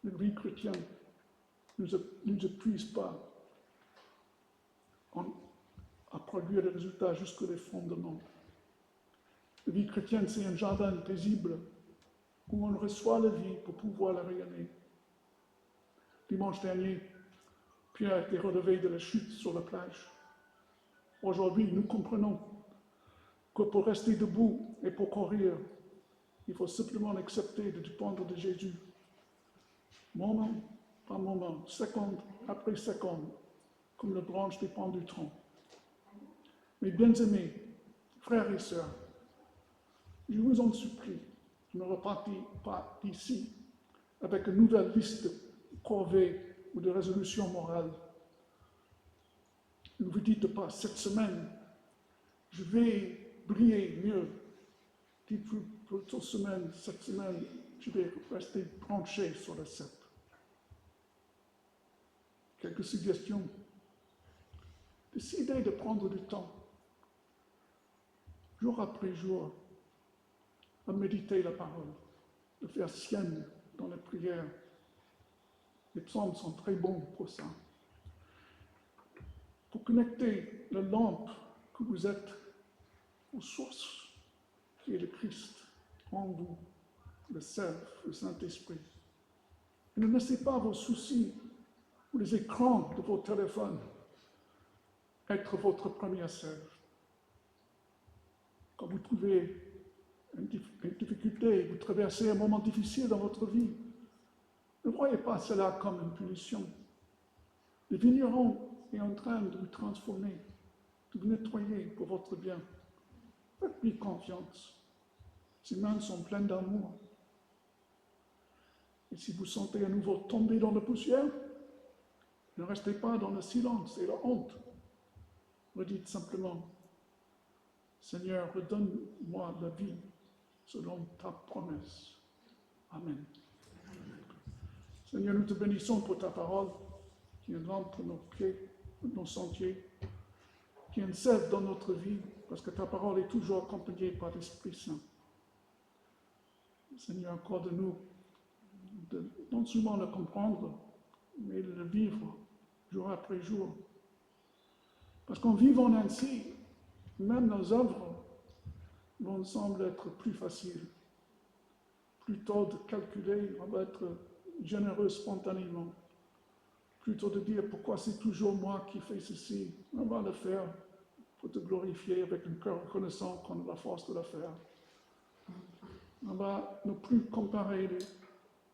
La vie chrétienne ne nous épuise pas à produire des résultats jusque les fondements. La vie chrétienne, c'est un jardin paisible où on reçoit la vie pour pouvoir la rayonner. Dimanche dernier, Pierre a été relevé de la chute sur la plage. Aujourd'hui, nous comprenons que pour rester debout et pour courir, il faut simplement accepter de dépendre de Jésus. Moment par moment, seconde après seconde, comme la branche dépend du tronc. Mes bien-aimés, frères et sœurs, je vous en supplie, ne repartez pas ici avec une nouvelle liste de corvées ou de résolutions morales. Ne vous dites pas, cette semaine, je vais briller mieux. Dites-vous, cette semaine, je vais rester branché sur le cep. Quelques suggestions. Décidez de prendre du temps, jour après jour, à méditer la parole, de faire sienne dans la prière. Les psaumes sont très bons pour ça. Pour connecter la lampe que vous êtes aux sources, qui est le Christ en vous, le Cerf, le Saint-Esprit. Et ne laissez pas vos soucis ou les écrans de vos téléphones être votre première sève. Quand vous trouvez une difficulté, vous traversez un moment difficile dans votre vie, ne voyez pas cela comme une punition. Le vigneron est en train de vous transformer, de vous nettoyer pour votre bien. Faites-lui confiance. Ses mains sont pleines d'amour. Et si vous sentez à nouveau tomber dans la poussière, ne restez pas dans le silence et la honte. Redites simplement, Seigneur, redonne-moi la vie selon ta promesse. Amen. Seigneur, nous te bénissons pour ta parole, qui est une lampe pour nos pieds, pour nos sentiers, qui est une sève dans notre vie, parce que ta parole est toujours accompagnée par l'Esprit Saint. Seigneur, accorde-nous de non seulement le comprendre, mais de le vivre jour après jour. Parce qu'en vivant ainsi, même nos œuvres vont sembler être plus faciles. Plutôt de calculer, on va être généreux spontanément. Plutôt de dire pourquoi c'est toujours moi qui fais ceci, on va le faire pour te glorifier avec un cœur reconnaissant qu'on a la force de le faire. On va ne plus comparer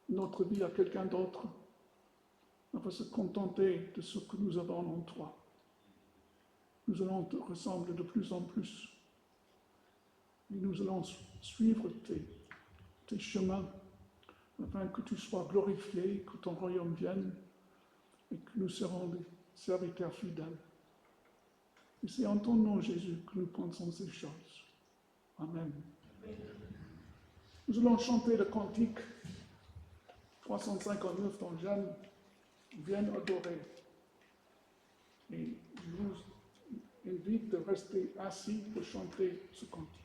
notre vie à quelqu'un d'autre. On va se contenter de ce que nous avons en toi. Nous allons te ressembler de plus en plus. Et nous allons suivre tes chemins afin que tu sois glorifié, que ton royaume vienne et que nous serons des serviteurs fidèles. Et c'est en ton nom, Jésus, que nous pensons ces choses. Amen. Nous allons chanter le cantique 359 dont Jeanne vient adorer. Et je vous invite de rester assis pour chanter ce cantique.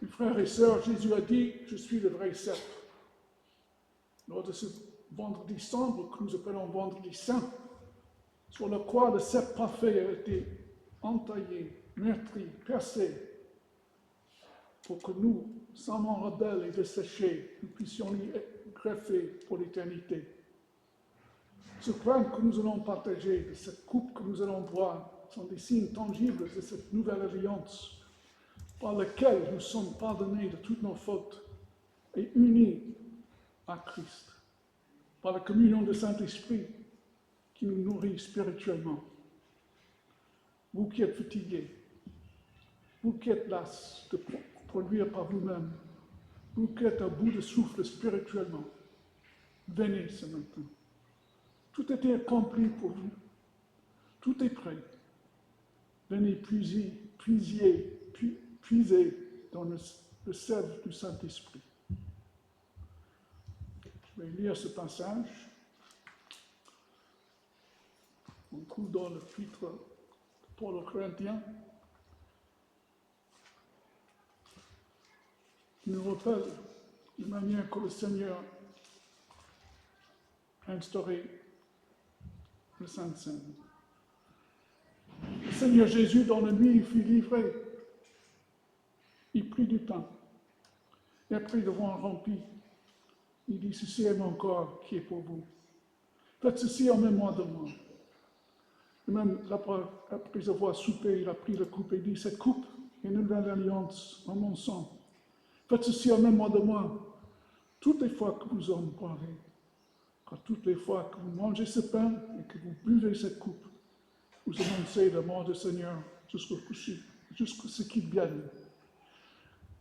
Mes frères et sœurs, Jésus a dit, je suis le vrai cèpe. Lors de ce vendredi sombre que nous appelons vendredi saint, sur le croix, le cèpe parfait a été entaillé, meurtri, percé, pour que nous, sans mon rebelle et desséchés, nous puissions y greffer pour l'éternité. Ce pain que nous allons partager, de cette coupe que nous allons boire, sont des signes tangibles de cette nouvelle alliance par laquelle nous sommes pardonnés de toutes nos fautes et unis à Christ, par la communion du Saint-Esprit qui nous nourrit spirituellement. Vous qui êtes fatigués, vous qui êtes las de produire par vous-même, vous qui êtes à bout de souffle spirituellement, venez ce matin. Tout est accompli pour vous. Tout est prêt. Venez puiser dans le sève du Saint-Esprit. Je vais lire ce passage. On trouve dans l'épître de Paul aux Corinthiens, qui nous rappelle de manière que le Seigneur a instauré le Saint-Seine. Le Seigneur Jésus, dans la nuit, il fut livré. Il prit du pain. Et après l'avoir rempli, il dit, ceci est mon corps qui est pour vous. Faites ceci en mémoire de moi. Et même après avoir soupé, il a pris la coupe et dit, cette coupe est une nouvelle alliance en mon sang. Faites ceci en mémoire de moi. toutes les fois que vous en boirez, car toutes les fois que vous mangez ce pain et que vous buvez cette coupe, vous annoncez la mort du Seigneur jusqu'à ce qu'il vienne.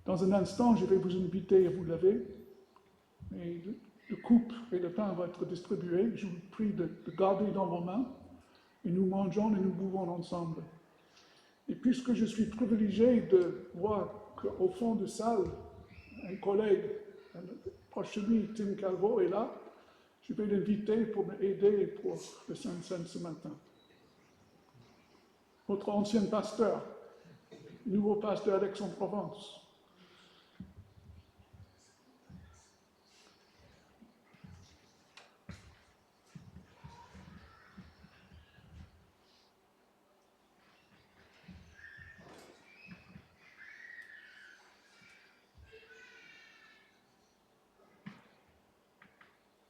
Dans un instant, je vais vous inviter à vous lever, et la coupe et le pain vont être distribués. Je vous prie de garder dans vos mains, et nous mangeons et nous buvons ensemble. Et puisque je suis privilégié de voir qu'au fond de salle, un collègue proche de lui, Tim Calvo, est là, je vais l'inviter pour m'aider pour le Saint-Seine ce matin. Notre ancien pasteur, nouveau pasteur d'Aix-en-Provence.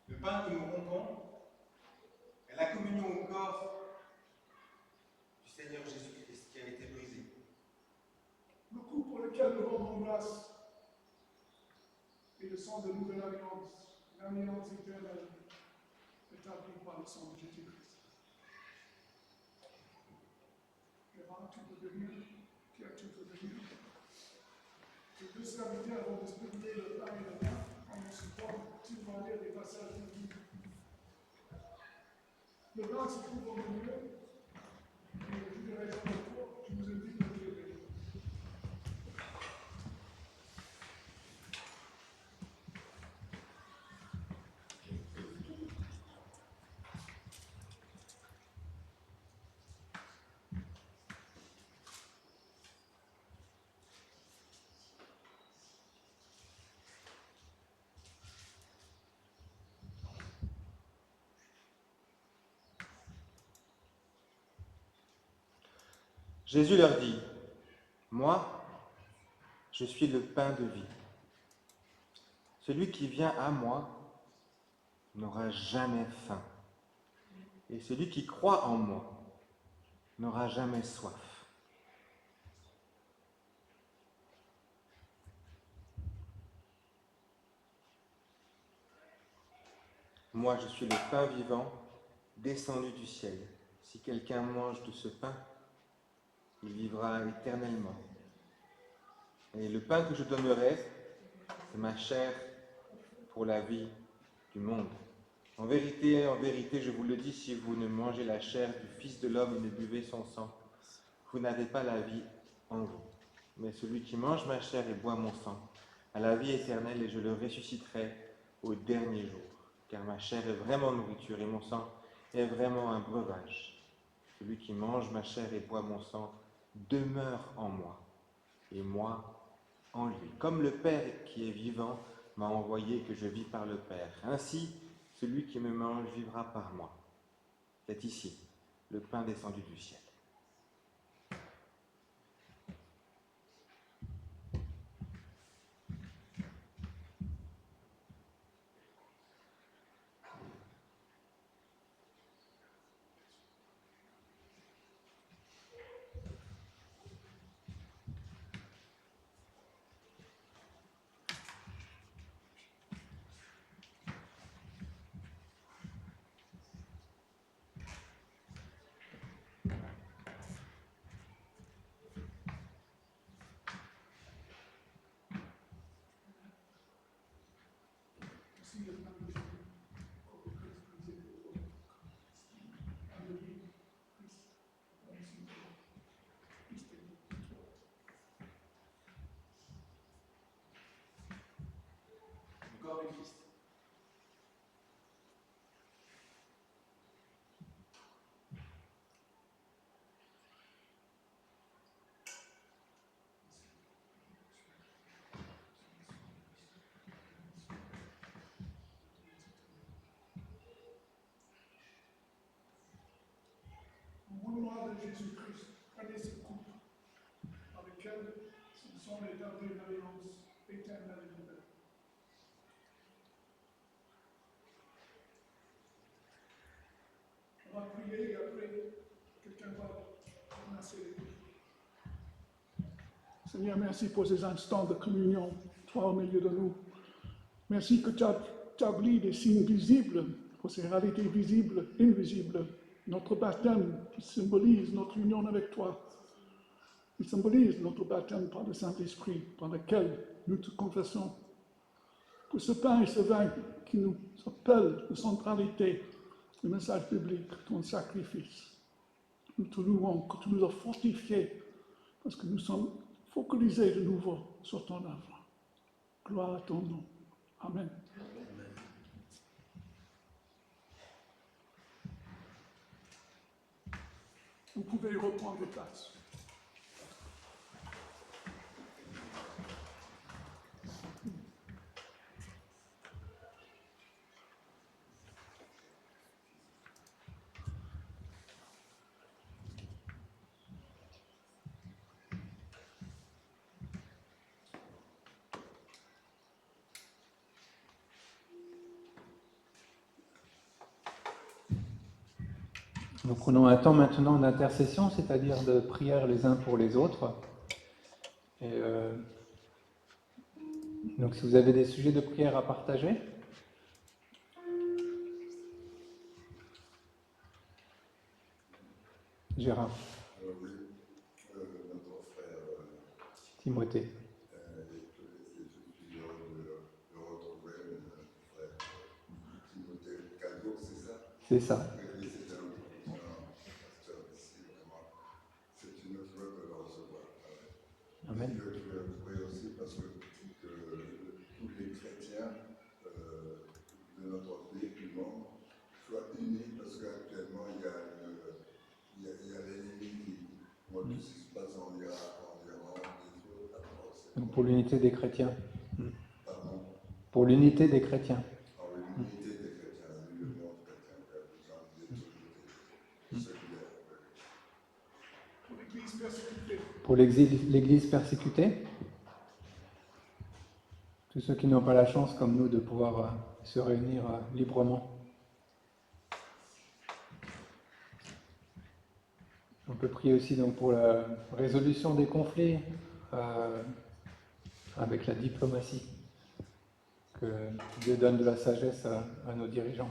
Le pain que nous rompons est la communion au corps du Seigneur Jésus-Christ qui a été brisé. Le coup pour lequel nous rendons grâce est le sang de nouvelle alliance, l'alliance éternelle établie par le sang de Jésus-Christ. Gérard, tu peux venir. Pierre, tu peux venir. Les deux serviteurs vont distribuer le pain et le vin en nous support. Tu vas lire des passages de Bible. Le vin se trouve au milieu. Et je dirais dans le cours, je vous invite à le lever. Jésus leur dit, « Moi, je suis le pain de vie. Celui qui vient à moi n'aura jamais faim. Et celui qui croit en moi n'aura jamais soif. » Moi, je suis le pain vivant descendu du ciel. Si quelqu'un mange de ce pain, il vivra éternellement. Et le pain que je donnerai, c'est ma chair pour la vie du monde. En vérité, je vous le dis, si vous ne mangez la chair du Fils de l'homme et ne buvez son sang, vous n'avez pas la vie en vous. Mais celui qui mange ma chair et boit mon sang a la vie éternelle, et je le ressusciterai au dernier jour. Car ma chair est vraiment nourriture et mon sang est vraiment un breuvage. Celui qui mange ma chair et boit mon sang demeure en moi, et moi en lui. Comme le Père qui est vivant m'a envoyé, que je vis par le Père. Ainsi, celui qui me mange vivra par moi. C'est ici le pain descendu du ciel. Le corps du Christ. Au nom de Jésus-Christ, prenez cette coupe avec laquelle ce sont les dernières alliances éternelles et nouvelles. On va prier et après, quelqu'un va ramasser les coups. Seigneur, merci pour ces instants de communion, toi au milieu de nous. Merci que tu as établi des signes visibles pour ces réalités visibles, invisibles. Notre baptême qui symbolise notre union avec toi, qui symbolise notre baptême par le Saint-Esprit, par lequel nous te confessons. Que ce pain et ce vin qui nous appellent de centralité, le message biblique, ton sacrifice, nous te louons, que tu nous as fortifiés, parce que nous sommes focalisés de nouveau sur ton œuvre. Gloire à ton nom. Amen. Vous pouvez reprendre place. Nous prenons un temps maintenant d'intercession, c'est-à-dire de prière les uns pour les autres. Et donc si vous avez des sujets de prière à partager, Gérard, Oui, notre frère Timothée, je suis heureux de le retrouver, notre frère Timothée Calvo, c'est ça? c'est ça. Oui, c'est un pasteur ici, vraiment. C'est une joie de le recevoir. Amen. Je veux prier aussi parce que tous les chrétiens de notre pays, du monde, soient unis parce qu'actuellement il y a l'ennemi qui montre ce qui se passe en Irak, en Iran, des choses atroces. Donc pour l'unité des chrétiens. Pardon? Pour l'unité des chrétiens. En l'unité des chrétiens, le monde chrétien qui a besoin d'être solidaire. Pour l'Église persécutée, Pour l'Église persécutée, tous ceux qui n'ont pas la chance comme nous de pouvoir se réunir librement. On peut prier aussi donc pour la résolution des conflits avec la diplomatie, que Dieu donne de la sagesse à nos dirigeants.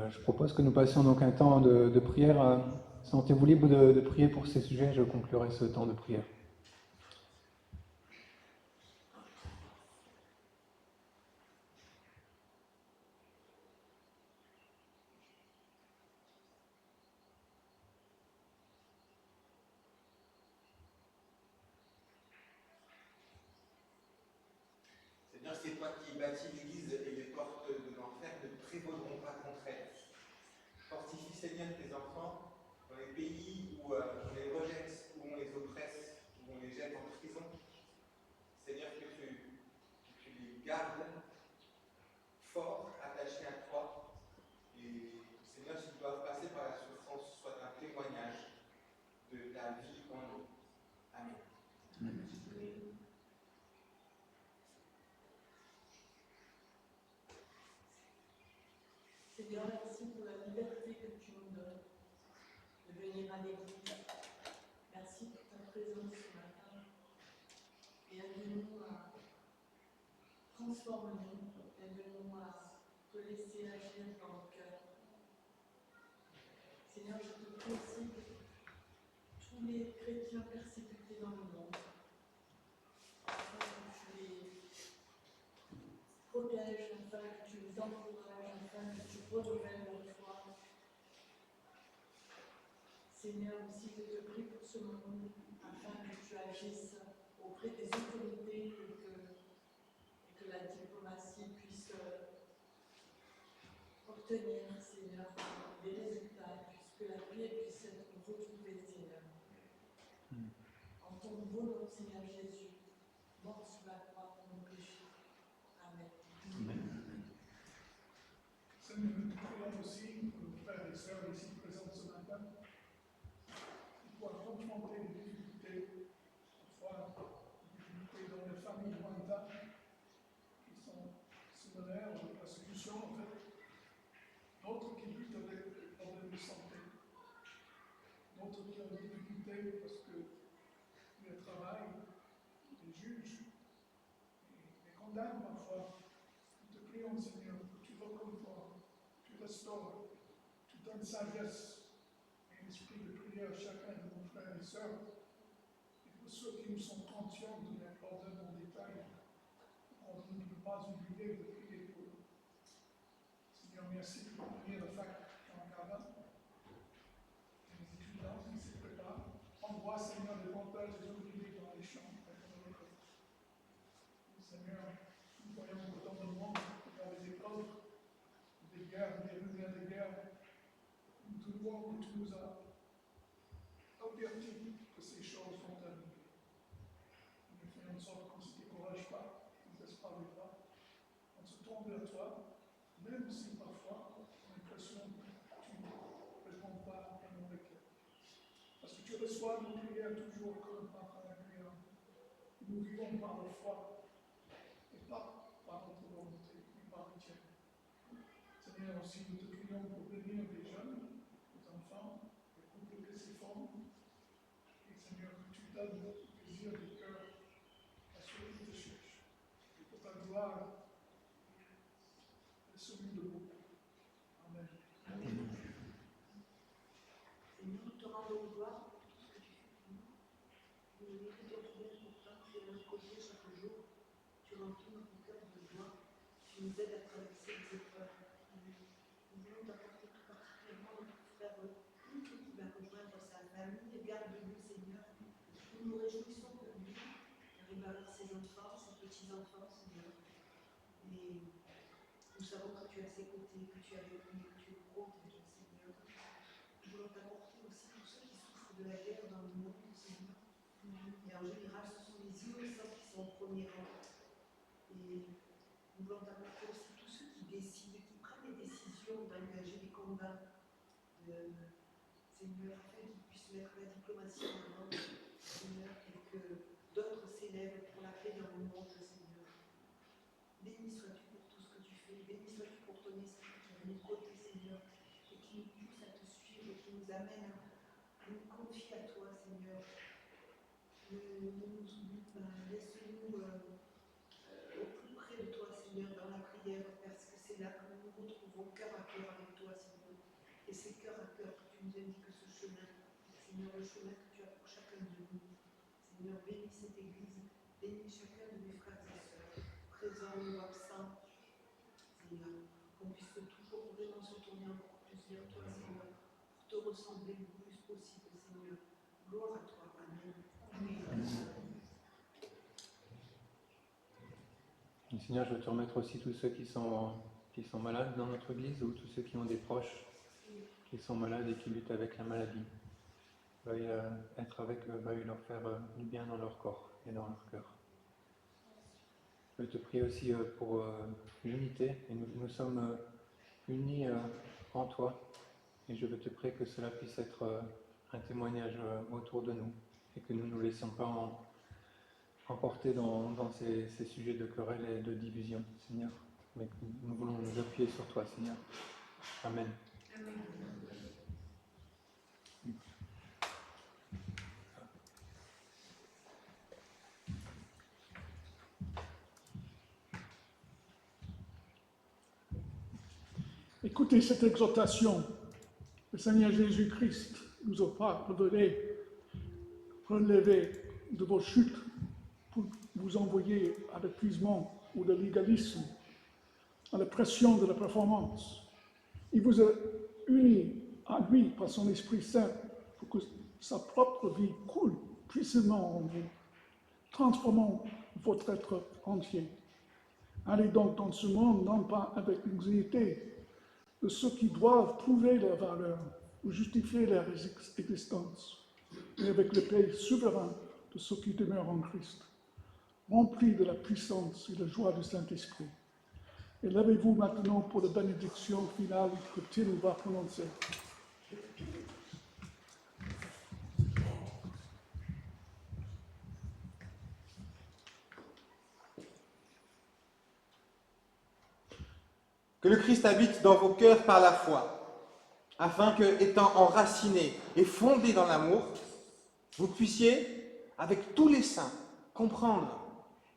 Je propose que nous passions donc un temps de prière. Sentez-vous libre de prier pour ces sujets, je conclurai ce temps de prière. Seigneur, c'est toi qui bâtis l'Église et les portes de l'enfer ne prévaudront pas contre elle. Fortifie, Seigneur, tes enfants dans les pays où on les rejette, où on les oppresse, où on les jette en prison. Seigneur, que tu les gardes forts, attachés à toi. Et Seigneur, s'ils doivent passer par la souffrance, soit un témoignage de ta vie en nous. Amen. Seigneur, merci pour la liberté que tu nous donnes de venir à l'église. Merci pour ta présence ce matin. Et aide-nous à transformer, aide-nous à te laisser agir dans nos cœurs. Seigneur, je te prie aussi pour tous les chrétiens persécutés dans le monde, afin que tu les protèges, afin que tu les encourages, afin que tu renouvelles leur foi. Seigneur, aussi je te prie pour ce moment, afin que tu agisses auprès des autorités et que la diplomatie puisse obtenir, Seigneur, des résultats, puisque la paix puisse être retrouvée, Seigneur. En ton beau nom, Seigneur Jésus, mort sur la croix pour nos péchés. Amen. Seigneur, nous te prions aussi pour nos frères et sœurs ici présents ce matin, qui doivent confronter des difficultés, parfois des difficultés dans les familles lointaines, qui sont similaires aux persécutions, en fait. D'autres qui luttent avec les juges, et les condamnent parfois. Nous te prions, Seigneur, que tu reconfortes, tu restaures, tu donnes sagesse et l'esprit de prière à chacun de nos frères et sœurs. Et pour ceux qui nous sont conscients de leurs problèmes en détail, on ne peut pas oublier de prier pour eux. Seigneur, merci pour venir le fac en Gabon. Les étudiants qui se préparent. Envoie, Seigneur, davantage des ouvriers dans les champs. Seigneur, nous voyons que dans le monde, il y a des épreuves, des guerres, des rumeurs de guerre. Nous te louons que tu nous as avertis que ces choses vont arriver. Nous faisons en sorte qu'on ne se décourage pas, qu'on ne se disparaît pas. On se tourne vers toi, même si parfois on a l'impression que tu ne réponds pas à nos requêtes. Parce que tu reçois nos prières toujours comme par la prière. Nous vivons par la foi et pas par notre volonté, mais par le tienne. Seigneur, aussi nous te prions pour bénir les jeunes, les enfants, les couples que ces formes. Et Seigneur, que tu donnes le plaisir du cœur à ceux qui te cherchent. Et pour ta gloire, et celui de beaucoup. Amen. Amen. Seigneur, nous te rendons gloire pour tout ce que tu fais pour nous. Nous méritons bien pour toi, tu es de notre côté chaque jour. Tu remplis notre cœur de joie. Tu nous aides à traverser les épreuves. Nous voulons t'apporter tout particulièrement notre frère qui va rejoindre sa famille. Garde-nous, Seigneur. Nous nous réjouissons pour lui. Arrive à voir ses enfants, ses petits-enfants, Seigneur. Et nous savons que tu es à ses côtés, que tu es avec lui, que tu es protégé, Seigneur. Nous voulons t'apporter aussi tous ceux qui souffrent de la guerre dans le monde, Seigneur. Et en général, ce sont les innocents qui sont au premier rang. Et nous voulons t'apporter aussi tous ceux qui décident, qui prennent les décisions d'engager des combats, Seigneur, afin qu'ils puissent mettre la diplomatie en avant, Seigneur, et que d'autres s'élèvent pour la paix dans le monde, Seigneur. Béni sois-tu pour tout ce que tu fais, béni sois-tu pour ton esprit qui est de nos côtés, Seigneur, et qui nous pousse à te suivre, et qui nous amène à nous confier à toi, Seigneur. Laisse-nous au plus près de toi, Seigneur, dans la prière, parce que c'est là que nous nous retrouvons cœur à cœur avec toi, Seigneur. Et c'est cœur à cœur que tu nous indiques ce chemin, Seigneur, le chemin que tu as pour chacun de nous. Seigneur, bénis cette Église, bénis chacun de mes frères et sœurs, présents ou absents, Seigneur, qu'on puisse toujours vraiment se tourner encore plus vers toi, Seigneur, pour te ressembler le plus possible, Seigneur. Gloire à toi, Amen. Amen. Et Seigneur, je veux te remettre aussi tous ceux qui sont malades dans notre Église ou tous ceux qui ont des proches qui sont malades et qui luttent avec la maladie. Veuille être avec eux, veuille leur faire du bien dans leur corps et dans leur cœur. Je veux te prier aussi pour l'unité, et nous sommes unis en toi, et je veux te prier que cela puisse être un témoignage autour de nous, et que nous ne nous laissions pas emporter dans ces sujets de querelle et de division, Seigneur, mais que nous voulons nous appuyer sur toi, Seigneur. Amen. Amen. Écoutez cette exhortation. Le Seigneur Jésus-Christ nous a pardonné, relevé de vos chutes pour vous envoyer à l'épuisement ou le légalisme, à la pression de la performance. Il vous a unis à lui par son Esprit Saint pour que sa propre vie coule puissamment en vous, transformant votre être entier. Allez donc dans ce monde, non pas avec l'anxiété de ceux qui doivent prouver leur valeur ou justifier leur existence, mais avec le paix souverain de ceux qui demeurent en Christ, remplis de la puissance et de la joie du Saint-Esprit. Et levez-vous maintenant pour la bénédiction finale que Tim va prononcer. Que le Christ habite dans vos cœurs par la foi, afin que, étant enracinés et fondés dans l'amour, vous puissiez, avec tous les saints, comprendre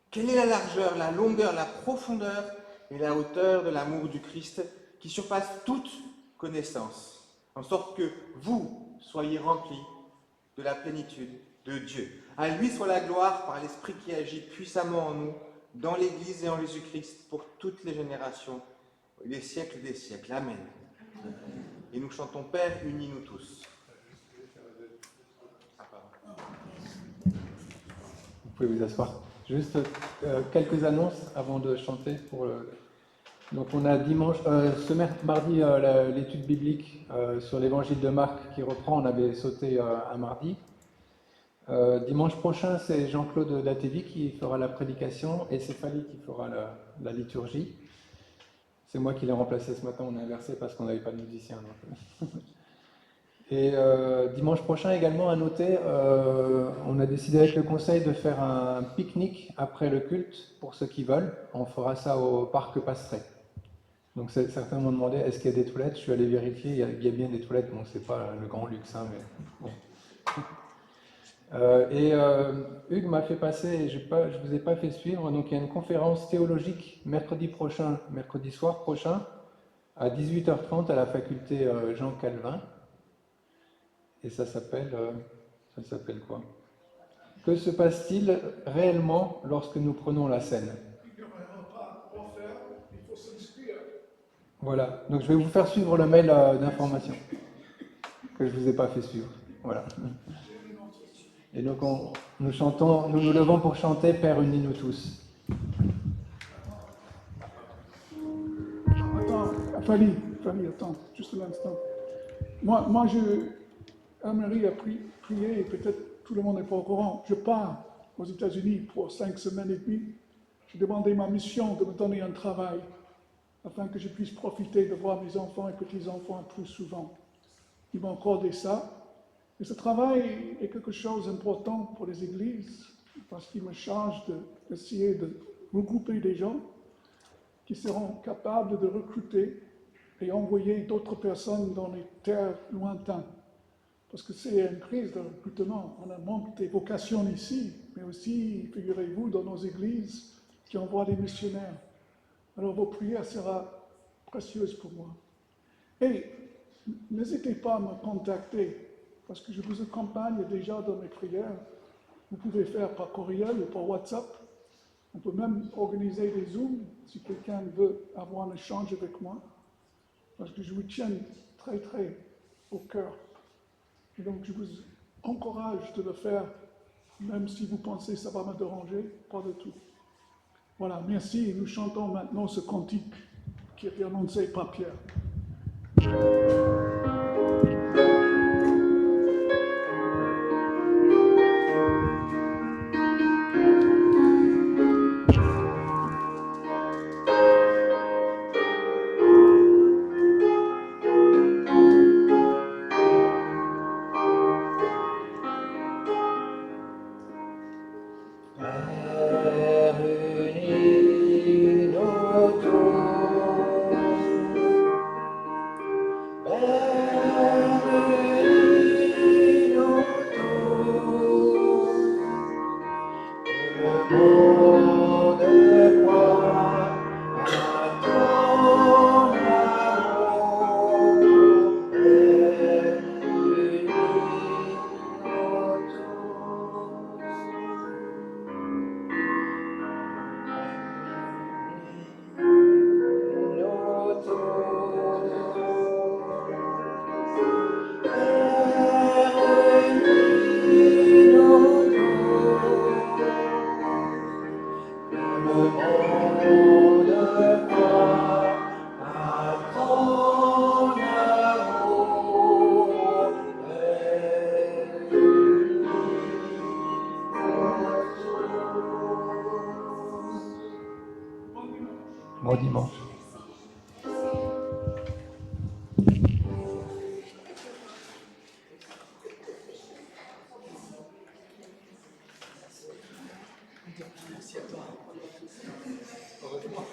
Quelle est la largeur, la longueur, la profondeur et la hauteur de l'amour du Christ qui surpasse toute connaissance, en sorte que vous soyez remplis de la plénitude de Dieu. À lui soit la gloire par l'Esprit qui agit puissamment en nous, dans l'Église et en Jésus-Christ, pour toutes les générations, les siècles des siècles. Amen. Et nous chantons Père, unis-nous tous. Vous pouvez vous asseoir. Juste quelques annonces avant de chanter. Donc on a dimanche, mardi l'étude biblique sur l'évangile de Marc qui reprend. On avait sauté un mardi. Dimanche prochain, c'est Jean-Claude Datévi qui fera la prédication et Céphalie qui fera la liturgie. C'est moi qui l'ai remplacé ce matin, on a inversé parce qu'on n'avait pas de musicien. Donc. Et dimanche prochain également, à noter, on a décidé avec le conseil de faire un pique-nique après le culte pour ceux qui veulent. On fera ça au parc Pastret. Donc certains m'ont demandé est-ce qu'il y a des toilettes. Je suis allé vérifier, il y a bien des toilettes. Bon, c'est pas le grand luxe, hein, mais bon. Hugues m'a fait passer, je ne vous ai pas fait suivre, donc il y a une conférence théologique mercredi soir prochain, à 18h30 à la faculté Jean Calvin. Et ça s'appelle quoi? Que se passe-t-il réellement lorsque nous prenons la scène? Il y aura un repas offert, il faut s'inscrire. Voilà, donc je vais vous faire suivre le mail d'information que je ne vous ai pas fait suivre. Voilà. Et donc nous nous levons pour chanter Père, unis-nous tous. Attends, Fanny, attends, juste un instant. Moi Anne-Marie a prié, et peut-être tout le monde n'est pas au courant. Je pars aux États-Unis pour 5 semaines et demie. J'ai demandé ma mission de me donner un travail afin que je puisse profiter de voir mes enfants et petits-enfants plus souvent. Ils m'ont accordé ça. Et ce travail est quelque chose d'important pour les églises parce qu'il me charge d'essayer de regrouper des gens qui seront capables de recruter et envoyer d'autres personnes dans les terres lointaines. Parce que c'est une crise de recrutement. On a manque des vocations ici, mais aussi, figurez-vous, dans nos églises qui envoient des missionnaires. Alors vos prières seront précieuses pour moi. Et n'hésitez pas à me contacter, parce que je vous accompagne déjà dans mes prières. Vous pouvez faire par courriel ou par WhatsApp. On peut même organiser des Zooms si quelqu'un veut avoir un échange avec moi, parce que je vous tiens très très au cœur. Et donc je vous encourage de le faire, même si vous pensez que ça va me déranger, pas du tout. Voilà, merci. Nous chantons maintenant ce cantique qui est annoncé par Pierre. Bon dimanche. Merci à toi. Heureusement,